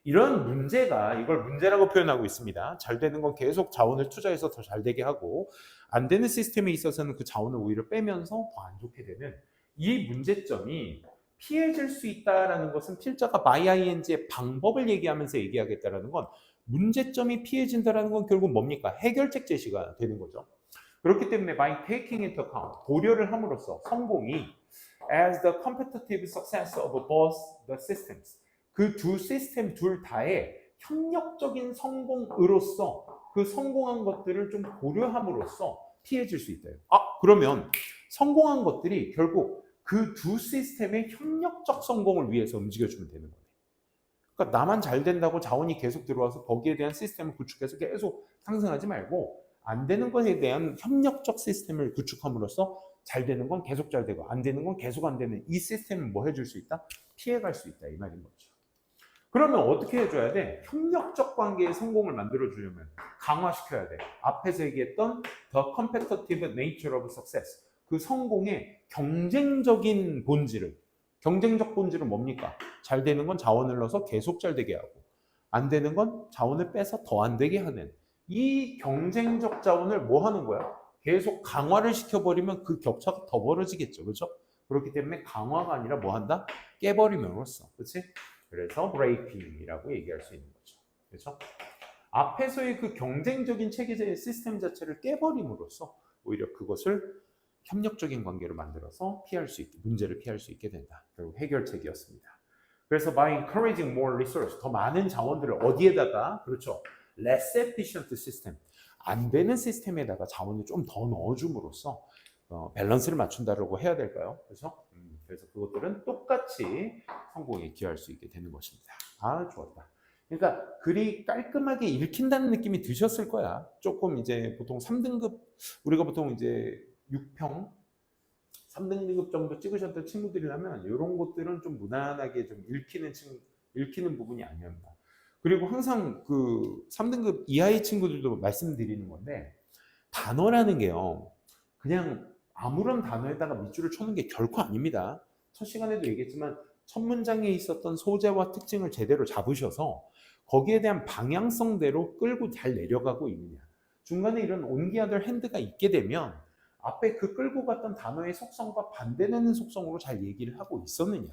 이런 문제가 이걸 문제라고 표현하고 있습니다. 잘 되는 건 계속 자원을 투자해서 더 잘 되게 하고 안 되는 시스템에 있어서는 그 자원을 오히려 빼면서 더 안 좋게 되는 이 문제점이 피해질 수 있다는 것은 필자가 by ing의 방법을 얘기하면서 얘기하겠다는 건 문제점이 피해진다는 건 결국 뭡니까? 해결책 제시가 되는 거죠. 그렇기 때문에 by taking into account, 고려를 함으로써 성공이 as the competitive success of both the systems, 그 두 시스템 둘 다의 협력적인 성공으로서 그 성공한 것들을 좀 고려함으로써 피해질 수 있다. 그러면 성공한 것들이 결국 그 두 시스템의 협력적 성공을 위해서 움직여주면 되는 거예요. 그러니까 나만 잘 된다고 자원이 계속 들어와서 거기에 대한 시스템을 구축해서 계속 상승하지 말고 안 되는 것에 대한 협력적 시스템을 구축함으로써 잘 되는 건 계속 잘 되고 안 되는 건 계속 안 되는 이 시스템을 뭐 해줄 수 있다? 피해갈 수 있다 이 말인 거죠. 그러면 어떻게 해줘야 돼? 협력적 관계의 성공을 만들어주려면 강화시켜야 돼. 앞에서 얘기했던 the competitive nature of success. 그 성공의 경쟁적 본질은 뭡니까? 잘 되는 건 자원을 넣어서 계속 잘 되게 하고 안 되는 건 자원을 빼서 더 안 되게 하는 이 경쟁적 자원을 뭐 하는 거야? 계속 강화를 시켜버리면 그 격차가 더 벌어지겠죠. 그렇죠? 그렇기 때문에 강화가 아니라 뭐 한다? 깨버림으로써. 그렇지? 그래서 브레이킹이라고 얘기할 수 있는 거죠. 그렇죠? 앞에서의 그 경쟁적인 체계의 시스템 자체를 깨버림으로써 오히려 그것을 협력적인 관계로 만들어서 문제를 피할 수 있게 된다. 결국 해결책이었습니다. 그래서 by encouraging more resource, 더 많은 자원들을 어디에다가, 그렇죠, less efficient system, 안 되는 시스템에다가 자원을 좀 더 넣어줌으로써 밸런스를 맞춘다라고 해야 될까요? 그렇죠? 그래서 그것들은 똑같이 성공에 기여할 수 있게 되는 것입니다. 좋았다. 그러니까 글이 깔끔하게 읽힌다는 느낌이 드셨을 거야. 조금 이제 보통 3등급, 우리가 보통 이제 6평, 3등급 정도 찍으셨던 친구들이라면 이런 것들은 좀 무난하게 좀 읽히는 부분이 아니었나. 그리고 항상 그 3등급 이하의 친구들도 말씀드리는 건데 단어라는 게요. 그냥 아무런 단어에다가 밑줄을 쳐는 게 결코 아닙니다. 첫 시간에도 얘기했지만 첫 문장에 있었던 소재와 특징을 제대로 잡으셔서 거기에 대한 방향성대로 끌고 잘 내려가고 있느냐. 중간에 이런 온기어들 핸드가 있게 되면 앞에 그 끌고 갔던 단어의 속성과 반대되는 속성으로 잘 얘기를 하고 있었느냐.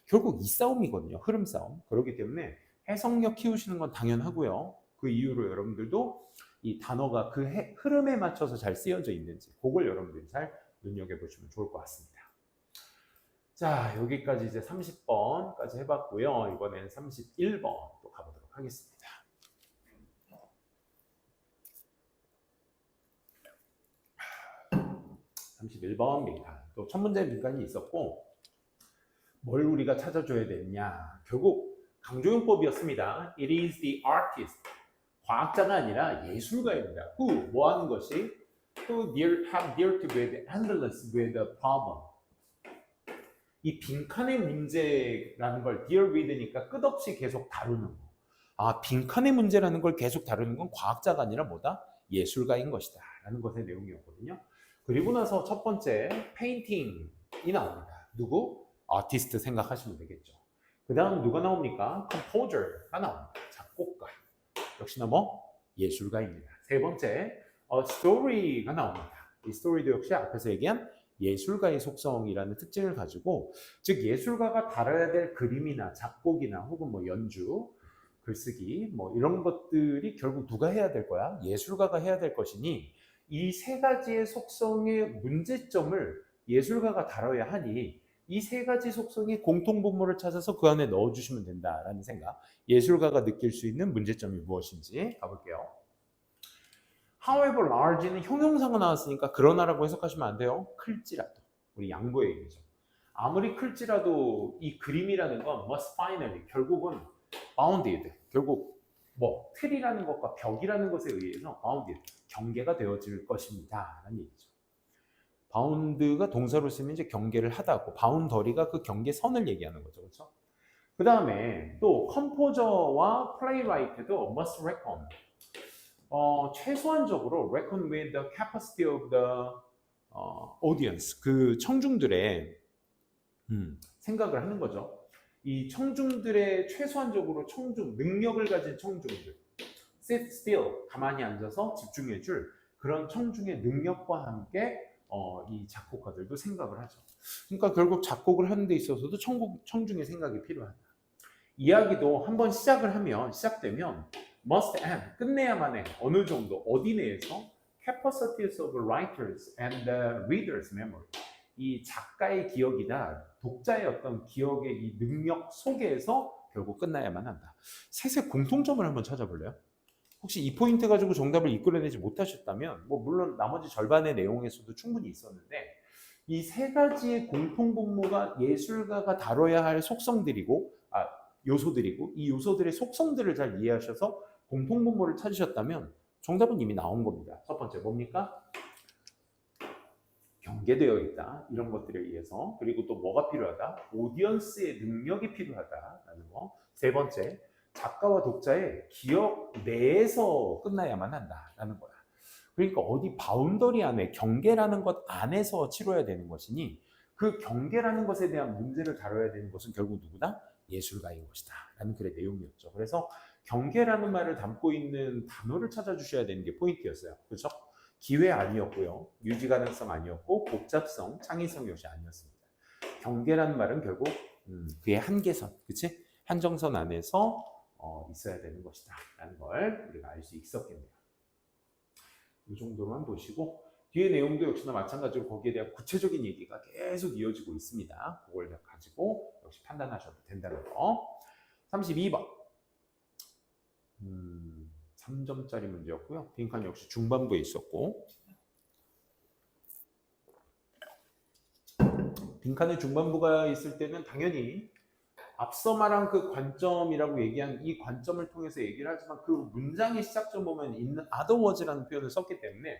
결국 이 싸움이거든요. 흐름 싸움. 그렇기 때문에 해석력 키우시는 건 당연하고요. 그 이후로 여러분들도 이 단어가 그 흐름에 맞춰서 잘 쓰여져 있는지 그걸 여러분들이 잘 눈여겨보시면 좋을 것 같습니다. 자, 여기까지 이제 30번까지 해봤고요. 이번엔 31번 또 가보도록 하겠습니다. 31번 빈칸. 또 첫 문제 빈칸이 있었고, 뭘 우리가 찾아줘야 되느냐. 결국 강조용법이었습니다. It is the artist. 과학자가 아니라 예술가입니다. Who, 뭐 하는 것이? Who have dealt with endless with a problem. 이 빈칸의 문제라는 걸 deal with니까 끝없이 계속 다루는 거. 아, 빈칸의 문제라는 걸 계속 다루는 건 과학자가 아니라 뭐다? 예술가인 것이다. 라는 것의 내용이었거든요. 그리고 나서 첫 번째 페인팅이 나옵니다. 누구? 아티스트 생각하시면 되겠죠. 그 다음 누가 나옵니까? composer가 나옵니다. 작곡가. 역시나 뭐? 예술가입니다. 세 번째 story가 나옵니다. 이 스토리도 역시 앞에서 얘기한 예술가의 속성이라는 특징을 가지고, 즉 예술가가 다뤄야 될 그림이나 작곡이나 혹은 뭐 연주, 글쓰기 뭐 이런 것들이 결국 누가 해야 될 거야? 예술가가 해야 될 것이니 이 세 가지의 속성의 문제점을 예술가가 다뤄야 하니 이 세 가지 속성의 공통분모를 찾아서 그 안에 넣어주시면 된다라는 생각. 예술가가 느낄 수 있는 문제점이 무엇인지 가볼게요. However large는 형용사가 나왔으니까 그러나라고 해석하시면 안 돼요. 클지라도. 우리 양보의 얘기죠. 아무리 클지라도 이 그림이라는 건 must finally 결국은 bounded. 결국 뭐 틀이라는 것과 벽이라는 것에 의해서 bounded. 경계가 되어질 것입니다. 라는 얘기죠. bound가 동사로 쓰면 이제 경계를 하다고, boundary가 그 경계선을 얘기하는 거죠. 그렇죠? 그 다음에 또 composer와 playwright도 must reckon. 최소한적으로 reckon with the capacity of the audience. 그 청중들의 생각을 하는 거죠. 이 청중들의 최소한적으로 능력을 가진 청중들. sit still, 가만히 앉아서 집중해줄 그런 청중의 능력과 함께 이 작곡가들도 생각을 하죠. 그러니까 결국 작곡을 하는 데 있어서도 청중의 생각이 필요하다. 이야기도 한번 시작되면 must end, 끝내야만 해. 어느 정도, 어디 내에서 capacities of writers and the reader's memory. 이 작가의 기억이나 독자의 어떤 기억의 이 능력 속에서 결국 끝나야만 한다. 셋의 공통점을 한번 찾아볼래요? 혹시 이 포인트 가지고 정답을 이끌어내지 못하셨다면 뭐 물론 나머지 절반의 내용에서도 충분히 있었는데 이 세 가지의 공통분모가 예술가가 다뤄야 할 요소들이고 이 요소들의 속성들을 잘 이해하셔서 공통분모를 찾으셨다면 정답은 이미 나온 겁니다. 첫 번째 뭡니까? 경계되어 있다. 이런 것들에 의해서. 그리고 또 뭐가 필요하다? 오디언스의 능력이 필요하다라는 거. 세 번째, 작가와 독자의 기억 내에서 끝나야만 한다라는 거야. 그러니까 어디 바운더리 안에, 경계라는 것 안에서 치러야 되는 것이니 그 경계라는 것에 대한 문제를 다뤄야 되는 것은 결국 누구다? 예술가인 것이다 라는 글의 내용이었죠. 그래서 경계라는 말을 담고 있는 단어를 찾아주셔야 되는 게 포인트였어요. 그렇죠? 기회 아니었고요. 유지 가능성 아니었고 복잡성, 창의성 역시 아니었습니다. 경계라는 말은 결국 그의 한계선, 그치? 한정선 안에서 있어야 되는 것이다 라는 걸 우리가 알 수 있었겠네요. 이 정도만 보시고 뒤에 내용도 역시나 마찬가지로 거기에 대한 구체적인 얘기가 계속 이어지고 있습니다. 그걸 가지고 역시 판단하셔도 된다는 거. 32번 3점짜리 문제였고요. 빈칸 역시 중반부에 있었고 빈칸의 중반부가 있을 때는 당연히 앞서 말한 그 관점이라고 얘기한 이 관점을 통해서 얘기를 하지만 그 문장의 시작점 보면 있는 otherwise라는 표현을 썼기 때문에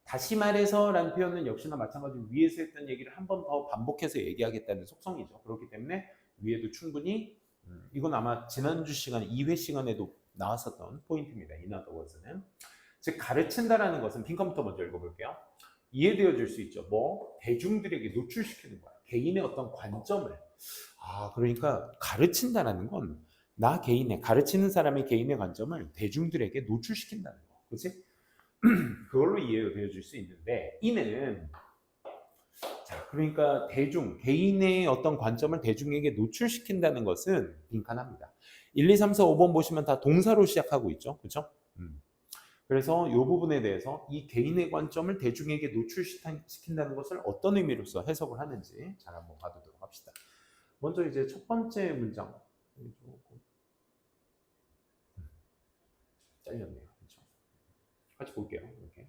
다시 말해서 라는 표현은 역시나 마찬가지로 위에서 했던 얘기를 한 번 더 반복해서 얘기하겠다는 속성이죠. 그렇기 때문에 위에도 충분히 이건 아마 지난주 시간 2회 시간에도 나왔었던 포인트입니다. in other words는. 즉 가르친다라는 것은 빈컴부터 먼저 읽어볼게요. 이해되어질 수 있죠. 뭐 대중들에게 노출시키는 거야. 개인의 어떤 관점을. 그러니까 가르친다라는 건 나 개인의, 가르치는 사람의 개인의 관점을 대중들에게 노출시킨다는 거. 그렇지? 그걸로 이해되어질 수 있는데 이는 그러니까 개인의 어떤 관점을 대중에게 노출시킨다는 것은 빈칸합니다. 1, 2, 3, 4, 5번 보시면 다 동사로 시작하고 있죠. 그렇죠? 그래서 이 부분에 대해서 이 개인의 관점을 대중에게 노출시킨다는 것을 어떤 의미로서 해석을 하는지 잘 한번 봐두도록 합시다. 먼저 이제 첫 번째 문장 잘렸네요. 그렇죠? 같이 볼게요. 이렇게.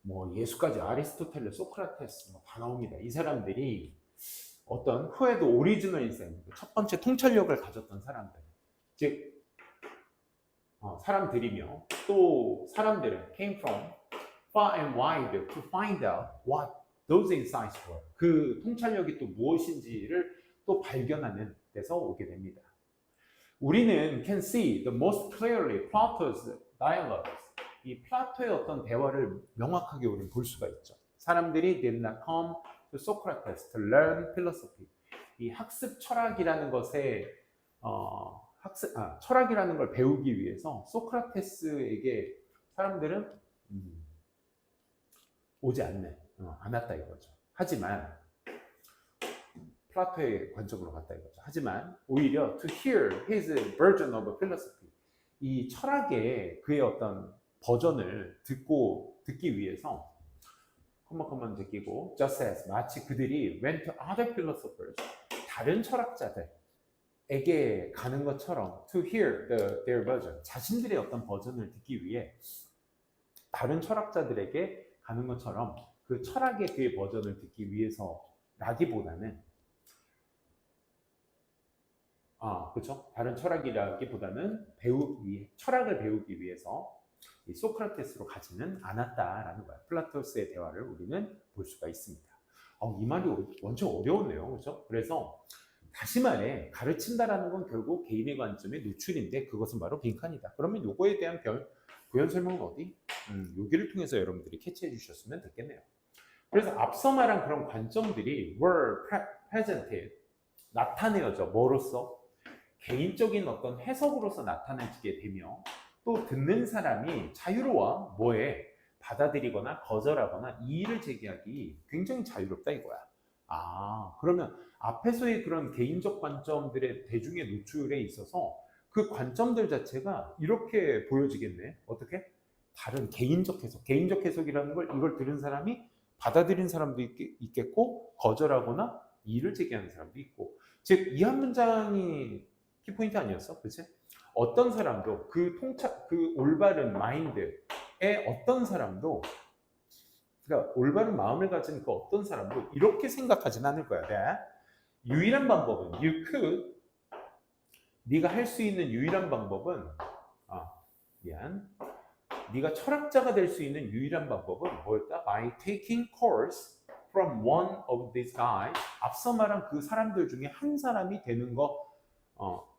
뭐 예수까지 아리스토텔레, 소크라테스 뭐 다 나옵니다. 이 사람들이 어떤 후에도 오리지널 인생, 첫 번째 통찰력을 가졌던 사람들, 즉 사람들이며 또 사람들은 came from far and wide to find out what those insights were. 그 통찰력이 또 무엇인지를 또 발견하는 데서 오게 됩니다. 우리는 can see the most clearly Plato's dialogues. 이 플라토의 어떤 대화를 명확하게 우리는 볼 수가 있죠. 사람들이 did not come to Socrates to learn philosophy. 이 학습 철학이라는 것에 철학이라는 걸 배우기 위해서 소크라테스에게 사람들은 오지 않았다 이거죠. 하지만 플라토의 관점으로 갔다 이거죠. 하지만 오히려 to hear his version of philosophy, 이 철학의 그의 어떤 버전을 듣기 위해서 컴먼 제끼고 just as 마치 그들이 went to other philosophers, 다른 철학자들에게 가는 것처럼 to hear their version, 자신들의 어떤 버전을 듣기 위해 다른 철학자들에게 가는 것처럼 그 철학의 그의 버전을 듣기 위해서라기보다는 그렇죠? 다른 철학이라기보다는 철학을 배우기 위해서 이 소크라테스로 가지는 않았다라는 거야. 플라토스의 대화를 우리는 볼 수가 있습니다. 이 말이 완전 어려웠네요. 그렇죠? 그래서 다시 말해 가르친다라는 건 결국 개인의 관점의 노출인데 그것은 바로 빈칸이다. 그러면 요거에 대한 부연 설명은 어디? 여기를 통해서 여러분들이 캐치해 주셨으면 됐겠네요. 그래서 앞서 말한 그런 관점들이 were presented, 나타내어져. 뭐로써? 개인적인 어떤 해석으로서 나타내지게 되며 또 듣는 사람이 자유로워 뭐에 받아들이거나 거절하거나 이의를 제기하기 굉장히 자유롭다 이거야. 그러면 앞에서의 그런 개인적 관점들의 대중의 노출에 있어서 그 관점들 자체가 이렇게 보여지겠네. 어떻게? 다른 개인적 해석. 개인적 해석이라는 걸 이걸 들은 사람이 받아들인 사람도 있겠고 거절하거나 이의를 제기하는 사람도 있고. 즉 이 한 문장이 키포인트 아니었어? 그치? 어떤 사람도 그 올바른 마인드에 어떤 사람도, 그러니까 올바른 마음을 가진 그 어떤 사람도 이렇게 생각하진 않을 거야. 네? 유일한 방법은 네가 할 수 있는 유일한 방법은 네가 철학자가 될 수 있는 유일한 방법은 뭐였다? By taking course from one of these guys. 앞서 말한 그 사람들 중에 한 사람이 되는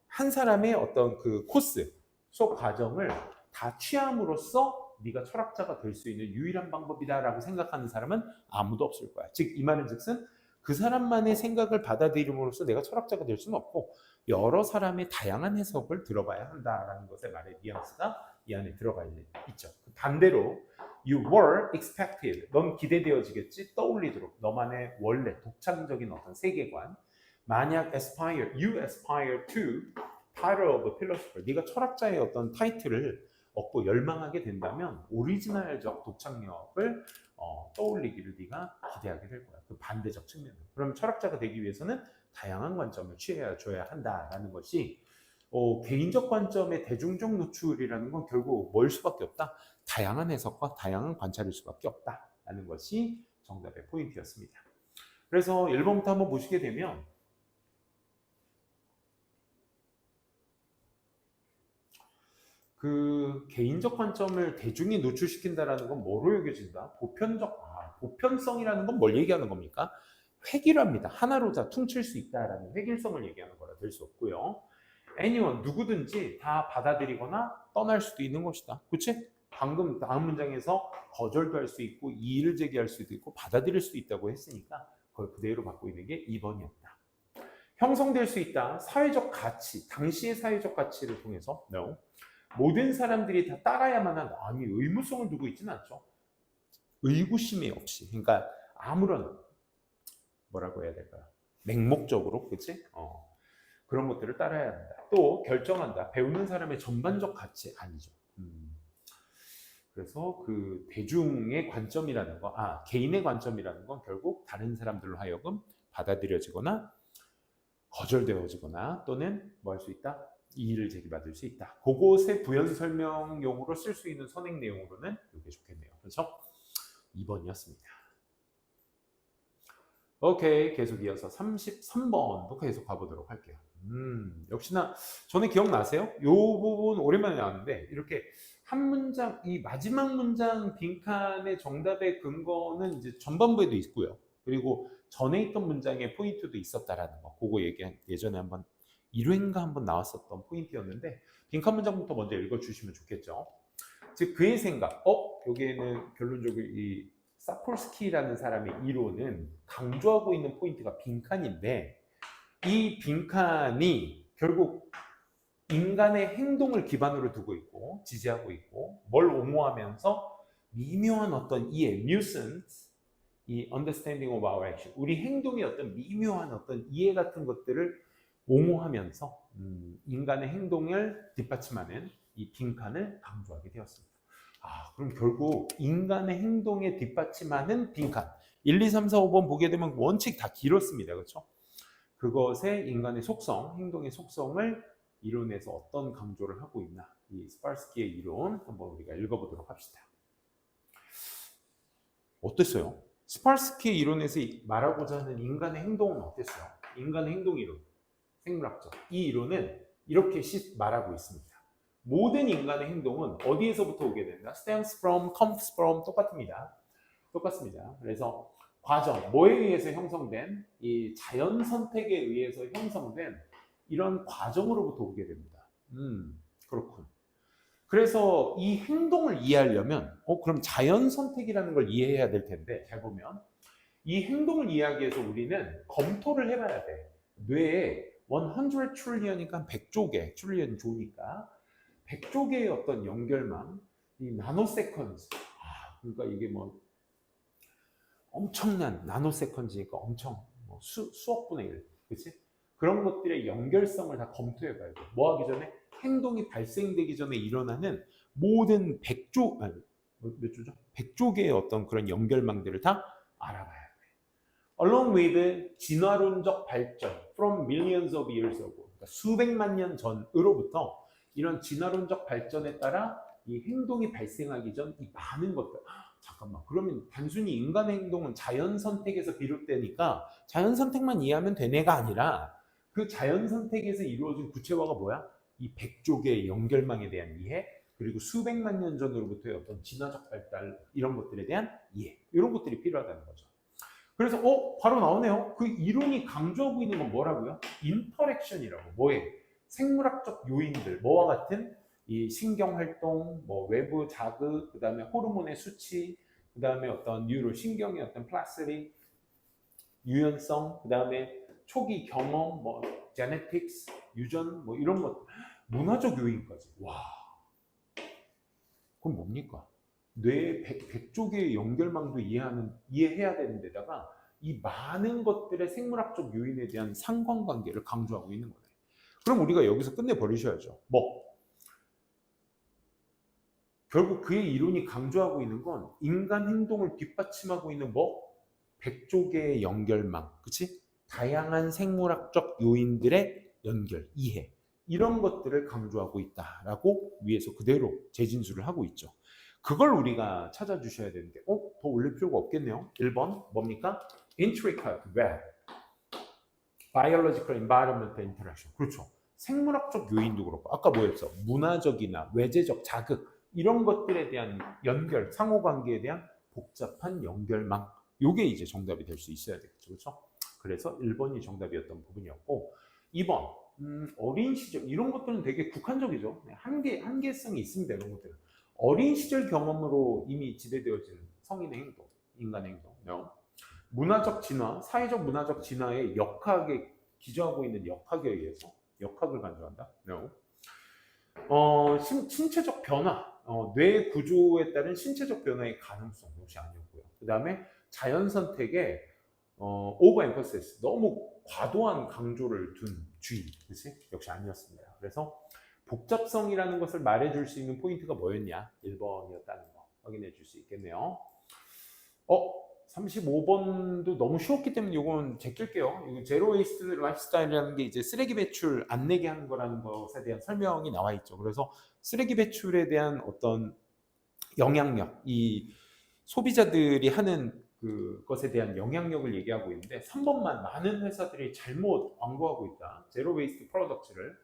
한 사람의 어떤 그 코스, 수업 과정을 다 취함으로써 네가 철학자가 될 수 있는 유일한 방법이다라고 생각하는 사람은 아무도 없을 거야. 즉 이 말은 즉슨 그 사람만의 생각을 받아들임으로써 내가 철학자가 될 수는 없고 여러 사람의 다양한 해석을 들어봐야 한다라는 것의 말의 뉘앙스가 이 안에 들어가 있죠. 반대로 you were expected, 넌 기대되어지겠지, 떠올리도록 너만의 원래 독창적인 어떤 세계관, 만약 you aspire to title of a philosopher, 네가 철학자의 어떤 타이틀을 얻고 열망하게 된다면 오리지널적 독창력을 떠올리기를 네가 기대하게 될 거야. 그 반대적 측면은. 그럼 철학자가 되기 위해서는 다양한 관점을 취해줘야 한다라는 것이 개인적 관점의 대중적 노출이라는 건 결국 뭘 수밖에 없다? 다양한 해석과 다양한 관찰일 수밖에 없다라는 것이 정답의 포인트였습니다. 그래서 1번부터 한번 보시게 되면 그 개인적 관점을 대중이 노출시킨다라는 건 뭐로 여겨진다? 보편성이라는 건 뭘 얘기하는 겁니까? 획일화입니다. 하나로 다 퉁칠 수 있다라는 획일성을 얘기하는 거라 될 수 없고요. anyone, 누구든지 다 받아들이거나 떠날 수도 있는 것이다. 그치? 방금 다음 문장에서 거절도 할 수 있고 이의를 제기할 수도 있고 받아들일 수 있다고 했으니까 그걸 그대로 받고 있는 게 2번이었다. 형성될 수 있다. 사회적 가치, 당시의 사회적 가치를 통해서 no. 모든 사람들이 다 따라야만 한다. 아니, 의무성을 두고 있지는 않죠. 의구심이 없이. 그러니까 아무런 뭐라고 해야 될까요? 맹목적으로, 그치? 그런 것들을 따라야 한다. 또 결정한다. 배우는 사람의 전반적 가치 아니죠. 그래서 그 대중의 관점이라는 거, 개인의 관점이라는 건 결국 다른 사람들로 하여금 받아들여지거나 거절되어지거나 또는 뭐 할 수 있다? 이의를 제기받을 수 있다. 그곳의 부연 설명용으로 쓸 수 있는 선행 내용으로는 이게 좋겠네요. 그렇죠? 2번이었습니다. 오케이, 계속 이어서 33번도 계속 가보도록 할게요. 역시나 전에 기억나세요? 이 부분 오랜만에 나왔는데 이렇게 한 문장, 이 마지막 문장 빈칸의 정답의 근거는 이제 전반부에도 있고요. 그리고 전에 있던 문장의 포인트도 있었다라는 거. 그거 예전에 한번 1회인가 한번 나왔었던 포인트였는데 빈칸 문장부터 먼저 읽어주시면 좋겠죠. 즉 그의 생각, 여기에는 결론적으로 이 사폴스키라는 사람의 이론은 강조하고 있는 포인트가 빈칸인데 이 빈칸이 결국 인간의 행동을 기반으로 두고 있고 지지하고 있고 뭘 옹호하면서 미묘한 어떤 이해, nuisance, 이 understanding of our action, 우리 행동의 어떤 미묘한 어떤 이해 같은 것들을 옹호하면서 인간의 행동을 뒷받침하는 이 빈칸을 강조하게 되었습니다. 그럼 결국 인간의 행동에 뒷받침하는 빈칸 1, 2, 3, 4, 5번 보게 되면 원칙 다 길었습니다. 그렇죠? 그것의 인간의 속성, 행동의 속성을 이론에서 어떤 강조를 하고 있나 이 스파르스키의 이론 한번 우리가 읽어보도록 합시다. 어땠어요? 스파르스키의 이론에서 말하고자 하는 인간의 행동은 어땠어요? 인간의 행동 이론, 생물학적 이 이론은 이렇게 말하고 있습니다. 모든 인간의 행동은 어디에서부터 오게 된다? stems from, comes from 똑같습니다. 그래서 과정, 뭐에 의해서 형성된 이 자연 선택에 의해서 형성된 이런 과정으로부터 오게 됩니다. 그렇군. 그래서 이 행동을 이해하려면 그럼 자연 선택이라는 걸 이해해야 될 텐데 잘 보면 이 행동을 이해하기 위해서 우리는 검토를 해봐야 돼. 뇌에 100 트릴리언이니까 100조 개, 트릴리언 조니까 100조 개의 어떤 연결망, 이 나노세컨즈, 그러니까 이게 뭐 엄청난 나노세컨즈니까 엄청 수억 분의 1, 그렇지? 그런 것들의 연결성을 다 검토해봐야 돼. 뭐 하기 전에? 행동이 발생되기 전에 일어나는 모든 100조, 몇 조죠? 100조 개의 어떤 그런 연결망들을 다 알아봐야 돼. Along with 진화론적 발전, from millions of years ago, 그러니까 수백만 년 전으로부터 이런 진화론적 발전에 따라 이 행동이 발생하기 전 이 많은 것들. 잠깐만, 그러면 단순히 인간의 행동은 자연 선택에서 비롯되니까 자연 선택만 이해하면 되네가 아니라 그 자연 선택에서 이루어진 구체화가 뭐야? 이 100조 개의 연결망에 대한 이해, 그리고 수백만 년 전으로부터의 어떤 진화적 발달, 이런 것들에 대한 이해, 이런 것들이 필요하다는 거죠. 그래서 바로 나오네요. 그 이론이 강조하고 있는 건 뭐라고요? 인터랙션이라고. 뭐예요? 생물학적 요인들, 뭐와 같은 이 신경활동, 뭐 외부 자극, 그 다음에 호르몬의 수치, 그 다음에 어떤 신경의 어떤 플라스리, 유연성, 그 다음에 초기 경험, 뭐 제네틱스, 유전, 뭐 이런 것, 문화적 요인까지. 와, 그럼 뭡니까? 뇌의 100조 개의 연결망도 이해해야 되는 데다가 이 많은 것들의 생물학적 요인에 대한 상관관계를 강조하고 있는 거예요. 그럼 우리가 여기서 끝내버리셔야죠. 결국 그의 이론이 강조하고 있는 건 인간 행동을 뒷받침하고 있는 100조 개의 연결망, 그치? 다양한 생물학적 요인들의 연결, 이해, 이런 것들을 강조하고 있다라고 위에서 그대로 재진술을 하고 있죠. 그걸 우리가 찾아주셔야 되는데 더 올릴 필요가 없겠네요. 1번 뭡니까? Intricate web, biological environmental interaction. 그렇죠. 생물학적 요인도 그렇고 아까 뭐였어? 문화적이나 외재적 자극, 이런 것들에 대한 연결, 상호관계에 대한 복잡한 연결망, 요게 이제 정답이 될 수 있어야 되겠죠. 그렇죠? 그래서 1번이 정답이었던 부분이었고 2번 어린 시절, 이런 것들은 되게 국한적이죠. 한계성이 있습니다. 이런 것들은 어린 시절 경험으로 이미 지배되어진 성인의 행동, 인간의 행동. 문화적 진화, 사회적 문화적 진화의 역학에 기저하고 있는 역학에 의해서 역학을 간주한다. 신체적 변화, 뇌 구조에 따른 신체적 변화의 가능성 역시 아니었고요. 그 다음에 자연 선택에 오버 엠퍼시스, 너무 과도한 강조를 둔 주의, 그치? 역시 아니었습니다. 그래서 복잡성이라는 것을 말해줄 수 있는 포인트가 뭐였냐? 1번이었다는 거 확인해 줄 수 있겠네요. 35번도 너무 쉬웠기 때문에 이건 제낄게요. 이거 제로 웨이스트 라이프스타일이라는 게 이제 쓰레기 배출 안 내게 하는 거라는 것에 대한 설명이 나와 있죠. 그래서 쓰레기 배출에 대한 어떤 영향력, 이 소비자들이 하는 그것에 대한 영향력을 얘기하고 있는데 3번만 많은 회사들이 잘못 광고하고 있다. 제로 웨이스트 프로덕트를.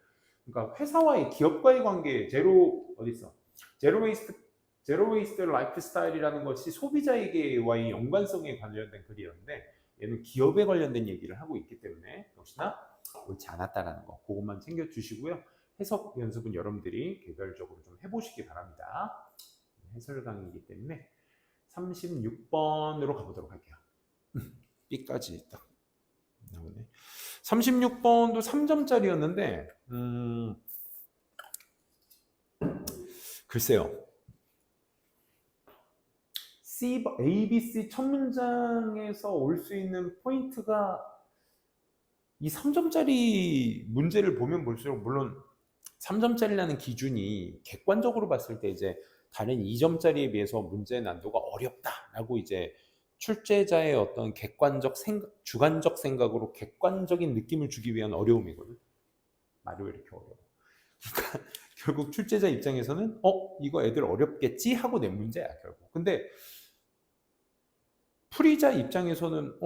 그러니까 회사와의 기업과의 관계 제로 어디 있어? 제로 웨이스트 라이프 스타일이라는 것이 소비자에게와의 연관성에 관련된 글이었는데 얘는 기업에 관련된 얘기를 하고 있기 때문에 역시나 옳지 않았다라는 거 그것만 챙겨 주시고요. 해석 연습은 여러분들이 개별적으로 좀 해보시기 바랍니다. 해설 강의이기 때문에 36번으로 가보도록 할게요. B까지 딱 나오네. 36번도 3점짜리였는데 글쎄요. ABC 첫 문장에서 올 수 있는 포인트가 이 3점짜리 문제를 보면 볼수록 물론 3점짜리라는 기준이 객관적으로 봤을 때 이제 다른 2점짜리에 비해서 문제의 난도가 어렵다라고 이제 출제자의 어떤 객관적 생각, 주관적 생각으로 객관적인 느낌을 주기 위한 어려움이거든. 말이 왜 이렇게 어려워? 그러니까 결국 출제자 입장에서는 이거 애들 어렵겠지 하고 낸 문제야 결국. 근데 풀이자 입장에서는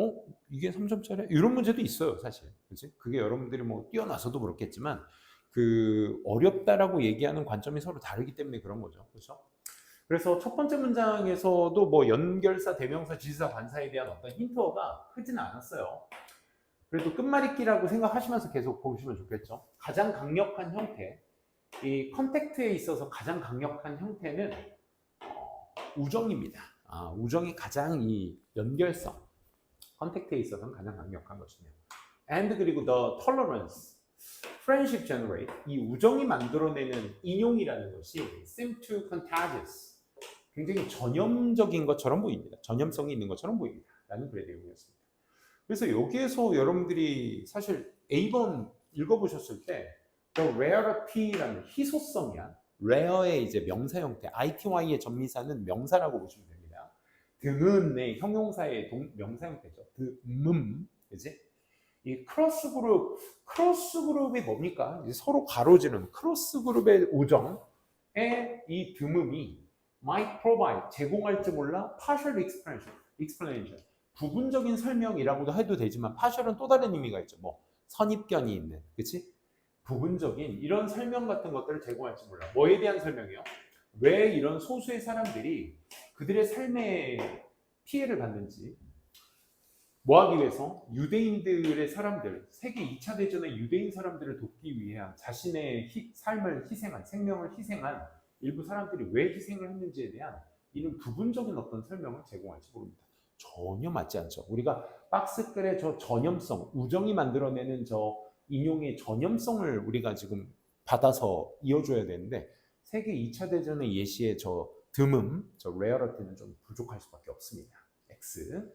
이게 3점짜리 이런 문제도 있어요 사실. 그치? 그게 여러분들이 뭐 뛰어나서도 그렇겠지만 그 어렵다라고 얘기하는 관점이 서로 다르기 때문에 그런 거죠. 그렇죠? 그래서 첫 번째 문장에서도 뭐 연결사, 대명사, 지시사, 관사에 대한 어떤 힌트가 크지는 않았어요. 그래도 끝말잇기라고 생각하시면서 계속 보시면 좋겠죠. 가장 강력한 형태, 이 컨택트에 있어서 가장 강력한 형태는 우정입니다. 우정이 가장 이 연결성, 컨택트에 있어서는 가장 강력한 것이네요. And 그리고 the tolerance, friendship generate, 이 우정이 만들어내는 인용이라는 것이 seem to contagious, 굉장히 전염적인 것처럼 보입니다. 전염성이 있는 것처럼 보입니다. 라는 글의 내용이었습니다. 그래서 여기에서 여러분들이 사실 A번 읽어보셨을 때 the rarity라는 희소성이야. rare의 이제 명사 형태, ity의 전미사는 명사라고 보시면 됩니다. 드문의 형용사의 명사 형태죠. 드문, 그지? 이 크로스 그룹이 뭡니까? 이제 서로 가로지르는 크로스 그룹의 우정에 이 드문이 might provide, 제공할지 몰라 partial explanation, 부분적인 설명이라고도 해도 되지만 partial은 또 다른 의미가 있죠. 뭐 선입견이 있는, 그치? 부분적인 이런 설명 같은 것들을 제공할지 몰라. 뭐에 대한 설명이요? 왜 이런 소수의 사람들이 그들의 삶에 피해를 받는지, 뭐 하기 위해서 유대인들의 사람들, 세계 2차 대전의 유대인 사람들을 돕기 위한 자신의 삶을 희생한, 생명을 희생한 일부 사람들이 왜 희생을 했는지에 대한 이런 부분적인 어떤 설명을 제공할지 모릅니다. 전혀 맞지 않죠. 우리가 박스글의 저 전염성, 우정이 만들어내는 저 인용의 전염성을 우리가 지금 받아서 이어줘야 되는데 세계 2차 대전의 예시의 저 드문, 저 rarity는 좀 부족할 수밖에 없습니다. X.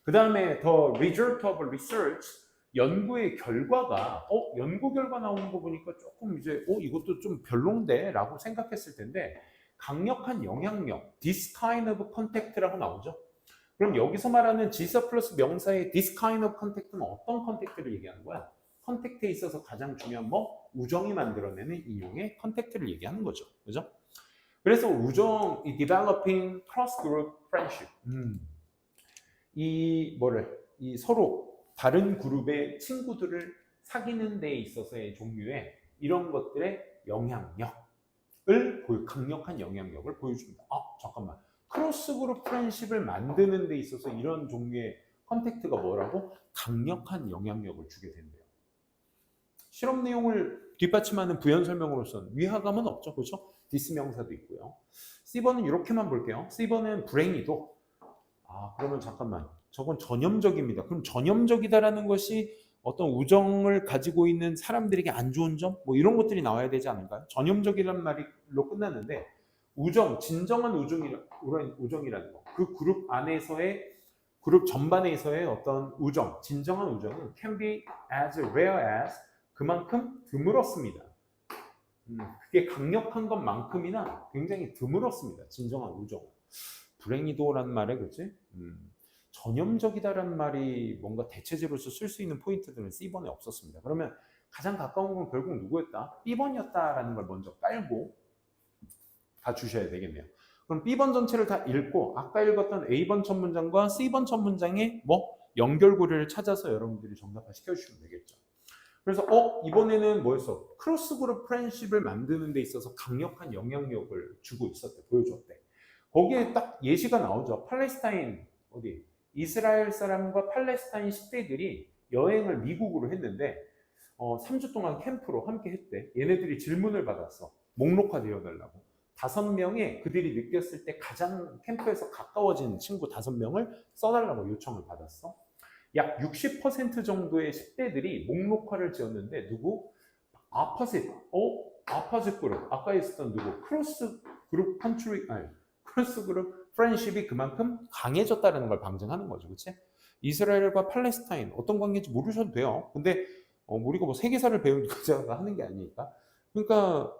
그 다음에 the result of research, 연구의 결과가 연구 결과 나오는 거 보니까 조금 이제 이것도 좀 별론데 라고 생각했을 텐데 강력한 영향력, this kind of contact라고 나오죠. 그럼 여기서 말하는 지사 플러스 명사의 this kind of contact는 어떤 컨택트를 얘기하는 거야? 컨택트에 있어서 가장 중요한 우정이 만들어내는 인용의 컨택트를 얘기하는 거죠. 그죠? 그래서 우정, 이 developing cross group friendship, 이 서로 다른 그룹의 친구들을 사귀는 데 있어서의 종류의 이런 것들의 영향력을 강력한 영향력을 보여줍니다. 잠깐만. 크로스 그룹 프렌십을 만드는 데 있어서 이런 종류의 컨택트가 뭐라고? 강력한 영향력을 주게 된대요. 실험 내용을 뒷받침하는 부연 설명으로서는 위화감은 없죠. 그렇죠? 디스 명사도 있고요. C번은 이렇게만 볼게요. C번은 브레인이도. 그러면 잠깐만. 저건 전염적입니다. 그럼 전염적이다라는 것이 어떤 우정을 가지고 있는 사람들에게 안 좋은 점? 뭐 이런 것들이 나와야 되지 않을까요? 전염적이라는 말로 끝났는데 우정, 진정한 우정이라는 거. 그 그룹 안에서의 그룹 전반에서의 어떤 우정, 진정한 우정은 can be as rare as, 그만큼 드물었습니다. 그게 강력한 것만큼이나 굉장히 드물었습니다. 진정한 우정. 불행이도라는 말에 그렇지? 전염적이다라는 말이 뭔가 대체제로서 쓸 수 있는 포인트들은 C번에 없었습니다. 그러면 가장 가까운 건 결국 누구였다? B번이었다라는 걸 먼저 깔고 다 주셔야 되겠네요. 그럼 B번 전체를 다 읽고 아까 읽었던 A번 첫 문장과 C번 첫 문장의 뭐 연결고리를 찾아서 여러분들이 정답화 시켜주시면 되겠죠. 그래서 이번에는 뭐였어? 크로스 그룹 프렌십을 만드는 데 있어서 강력한 영향력을 주고 있었대, 보여줬대. 거기에 딱 예시가 나오죠. 팔레스타인 어디 이스라엘 사람과 팔레스타인 10대들이 여행을 미국으로 했는데 3주 동안 캠프로 함께 했대. 얘네들이 질문을 받았어. 목록화 되어달라고. 5명의 그들이 느꼈을 때 가장 캠프에서 가까워진 친구 5명을 써달라고 요청을 받았어. 약 60% 정도의 10대들이 목록화를 지었는데 누구? 아파짓 그룹. 아까 있었던 누구? 크로스 그룹 크로스 그룹 프렌십이 그만큼 강해졌다는 걸 방증하는 거죠. 그치? 이스라엘과 팔레스타인 어떤 관계인지 모르셔도 돼요. 근데 우리가 뭐 세계사를 배우니까 하는 게 아니니까. 그러니까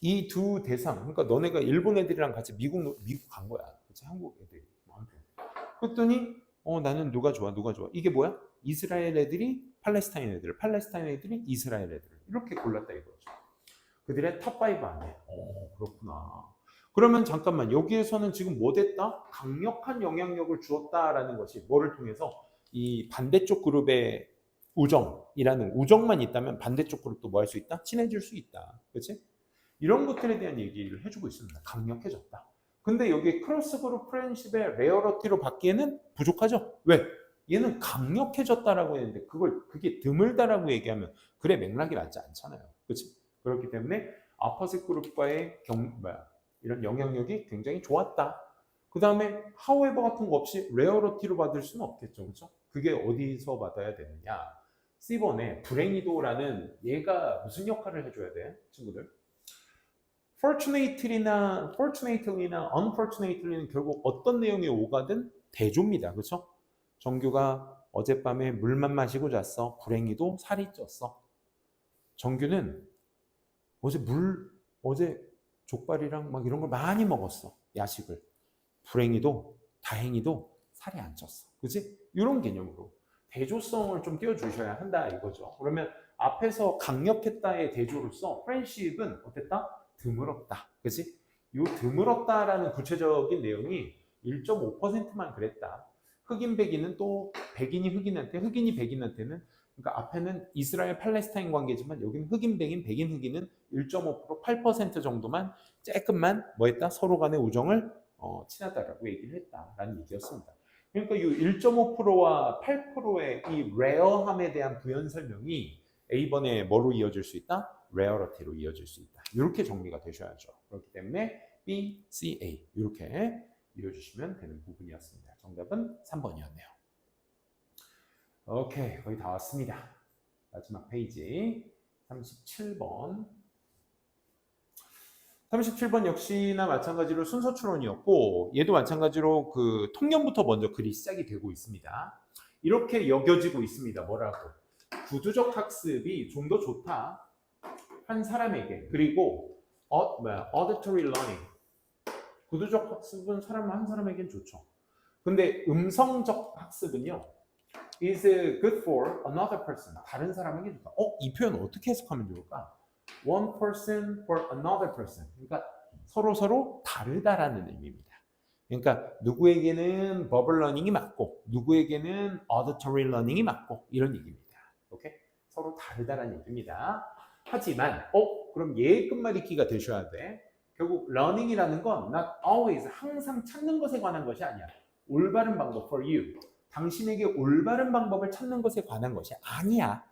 이 두 대상, 그러니까 너네가 일본 애들이랑 같이 미국 간 거야. 그치? 한국 애들이. 그랬더니 나는 누가 좋아? 이게 뭐야? 이스라엘 애들이 팔레스타인 애들, 팔레스타인 애들이 이스라엘 애들 이렇게 골랐다 이거죠. 그들의 탑5 안에. 그렇구나. 그러면 잠깐만, 여기에서는 지금 뭐 됐다? 강력한 영향력을 주었다라는 것이 뭐를 통해서? 이 반대쪽 그룹의 우정이라는 우정만 있다면 반대쪽 그룹도 뭐 할 수 있다? 친해질 수 있다. 그렇지? 이런 것들에 대한 얘기를 해주고 있습니다. 강력해졌다. 근데 여기 크로스 그룹 프렌십의 레어러티로 받기에는 부족하죠. 왜? 얘는 강력해졌다라고 했는데 그게 드물다라고 얘기하면 그래 맥락이 맞지 않잖아요. 그렇지? 그렇기 때문에 아퍼짓 그룹과의 이런 영향력이 굉장히 좋았다. 그 다음에 however 같은 거 없이 레어러티로 받을 수는 없겠죠. 그렇죠? 그게 어디서 받아야 되느냐? C번에 불행히도라는 얘가 무슨 역할을 해줘야 돼? 친구들? fortunately나 unfortunately는 결국 어떤 내용이 오가든 대조입니다. 그렇죠? 정규가 어젯밤에 물만 마시고 잤어. 불행히도 살이 쪘어. 정규는 어제 족발이랑 막 이런 걸 많이 먹었어. 야식을. 불행히도 다행히도 살이 안 쪘어. 그치? 이런 개념으로 대조성을 좀 띄워주셔야 한다 이거죠. 그러면 앞에서 강력했다의 대조로서 프렌십은 어땠다? 드물었다. 그치? 이 드물었다라는 구체적인 내용이 1.5%만 그랬다. 흑인 백인은 또 백인이 백인한테는 그러니까 앞에는 이스라엘 팔레스타인 관계지만 여기는 흑인 백인 흑인은 1.5% 8% 정도만 조금만 뭐했다? 서로 간의 우정을 친하다라고 얘기를 했다라는 얘기였습니다. 그러니까 이 1.5%와 8%의 이 레어함에 대한 부연 설명이 A번에 뭐로 이어질 수 있다? 레어러티로 이어질 수 있다. 이렇게 정리가 되셔야죠. 그렇기 때문에 B, C, A 이렇게 이어주시면 되는 부분이었습니다. 정답은 3번이었네요. 오케이, 거의 다 왔습니다. 마지막 페이지 37번. 37번 역시나 마찬가지로 순서 추론이었고 얘도 마찬가지로 그 통념부터 먼저 글이 시작이 되고 있습니다. 이렇게 여겨지고 있습니다. 뭐라고? 구두적 학습이 좀 더 좋다. 한 사람에게. 그리고 auditory learning. 구두적 학습은 한 사람에겐 좋죠. 근데 음성적 학습은요. is good for another person. 다른 사람에게 좋다. 이 표현 어떻게 해석하면 좋을까? One person for another person. 그러니까 서로 다르다라는 의미입니다. 그러니까 누구에게는 verbal learning이 맞고 누구에게는 auditory learning이 맞고 이런 얘기입니다. 오케이? 서로 다르다라는 얘기입니다. 하지만 그럼 얘의 끝말잇기가 되셔야 돼. 결국 learning이라는 건 not always 항상 찾는 것에 관한 것이 아니야. 올바른 방법 for you. 당신에게 올바른 방법을 찾는 것에 관한 것이 아니야.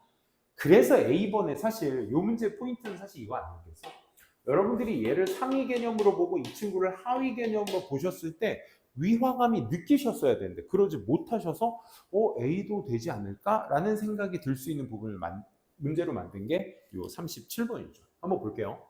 그래서 A번에 사실 이 문제의 포인트는 사실 이거 아니겠어? 여러분들이 얘를 상위 개념으로 보고 이 친구를 하위 개념으로 보셨을 때 위화감이 느끼셨어야 되는데 그러지 못하셔서 A도 되지 않을까라는 생각이 들 수 있는 부분을 문제로 만든 게 이 37번이죠. 한번 볼게요.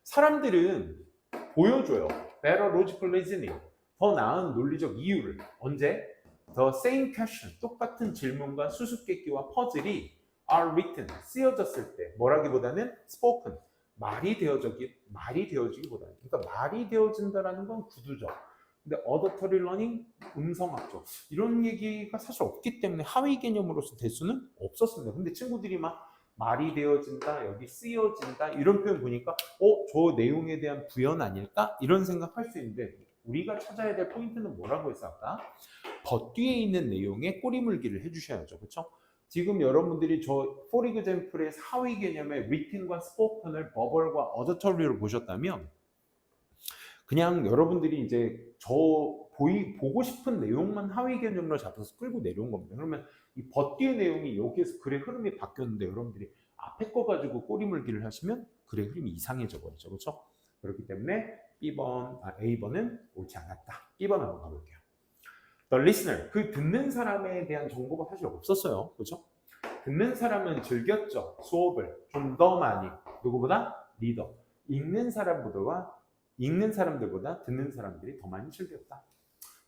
사람들은 보여줘요. Better logical reasoning. 더 나은 논리적 이유를. 언제? The same question. 똑같은 질문과 수수께끼와 퍼즐이 are written. 쓰여졌을 때. 뭐라기보다는 spoken. 말이 되어지기보다는. 그러니까 말이 되어진다라는 건 구두죠. 근데 auditory learning, 음성학적. 이런 얘기가 사실 없기 때문에 하위 개념으로서 될 수는 없었습니다. 근데 친구들이 막 말이 되어진다, 여기 쓰여진다 이런 표현 보니까 저 내용에 대한 부연 아닐까? 이런 생각할 수 있는데 우리가 찾아야 될 포인트는 뭐라고 해서 아까 but 뒤에 있는 내용에 꼬리물기를 해주셔야죠. 그렇죠? 지금 여러분들이 저 for example의 하위 개념의 written과 spoken을 verbal과 auditory로 보셨다면 그냥 여러분들이 이제 보고 싶은 내용만 하위 개념으로 잡아서 끌고 내려온 겁니다. 그러면 이 but 뒤의 내용이 여기에서 글의 흐름이 바뀌었는데 여러분들이 앞에 거 가지고 꼬리물기를 하시면 글의 흐름이 이상해져 버리죠. 그렇죠? 그렇기 때문에 A번은 옳지 않았다. B번 한번 가볼게요. The listener, 그 듣는 사람에 대한 정보가 사실 없었어요. 그렇죠? 듣는 사람은 즐겼죠. 수업을 좀 더 많이. 누구보다? 리더. 읽는 사람들보다 듣는 사람들이 더 많이 즐겼다.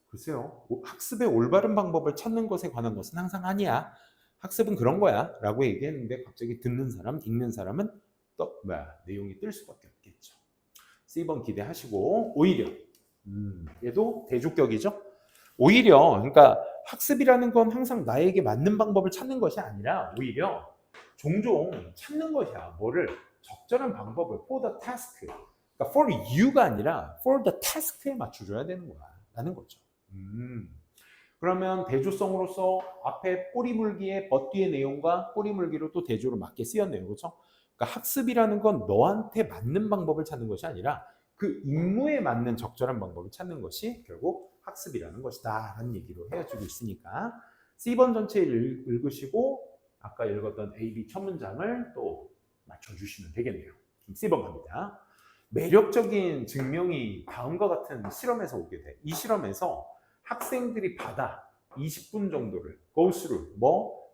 글쎄요. 학습의 올바른 방법을 찾는 것에 관한 것은 항상 아니야. 학습은 그런 거야. 라고 얘기했는데 갑자기 듣는 사람, 읽는 사람은 또 내용이 뜰 수밖에 없겠죠. C번 기대하시고 오히려 얘도 대조격이죠. 오히려 그러니까 학습이라는 건 항상 나에게 맞는 방법을 찾는 것이 아니라 오히려 종종 찾는 것이야. 뭐를? 적절한 방법을 for the task. 그러니까 for you가 아니라 for the task에 맞춰줘야 되는 거야. 라는 거죠. 그러면 대조성으로서 앞에 꼬리물기의 but 뒤의 내용과 꼬리물기로 또 대조로 맞게 쓰였네요. 그렇죠? 그러니까 학습이라는 건 너한테 맞는 방법을 찾는 것이 아니라 그 임무에 맞는 적절한 방법을 찾는 것이 결국 학습이라는 것이다 라는 얘기로 헤어지고 있으니까 C번 전체 읽으시고 아까 읽었던 A, B 첫 문장을 또 맞춰주시면 되겠네요. C번 갑니다. 매력적인 증명이 다음과 같은 실험에서 오게 돼. 이 실험에서 학생들이 받아 20분 정도를 go through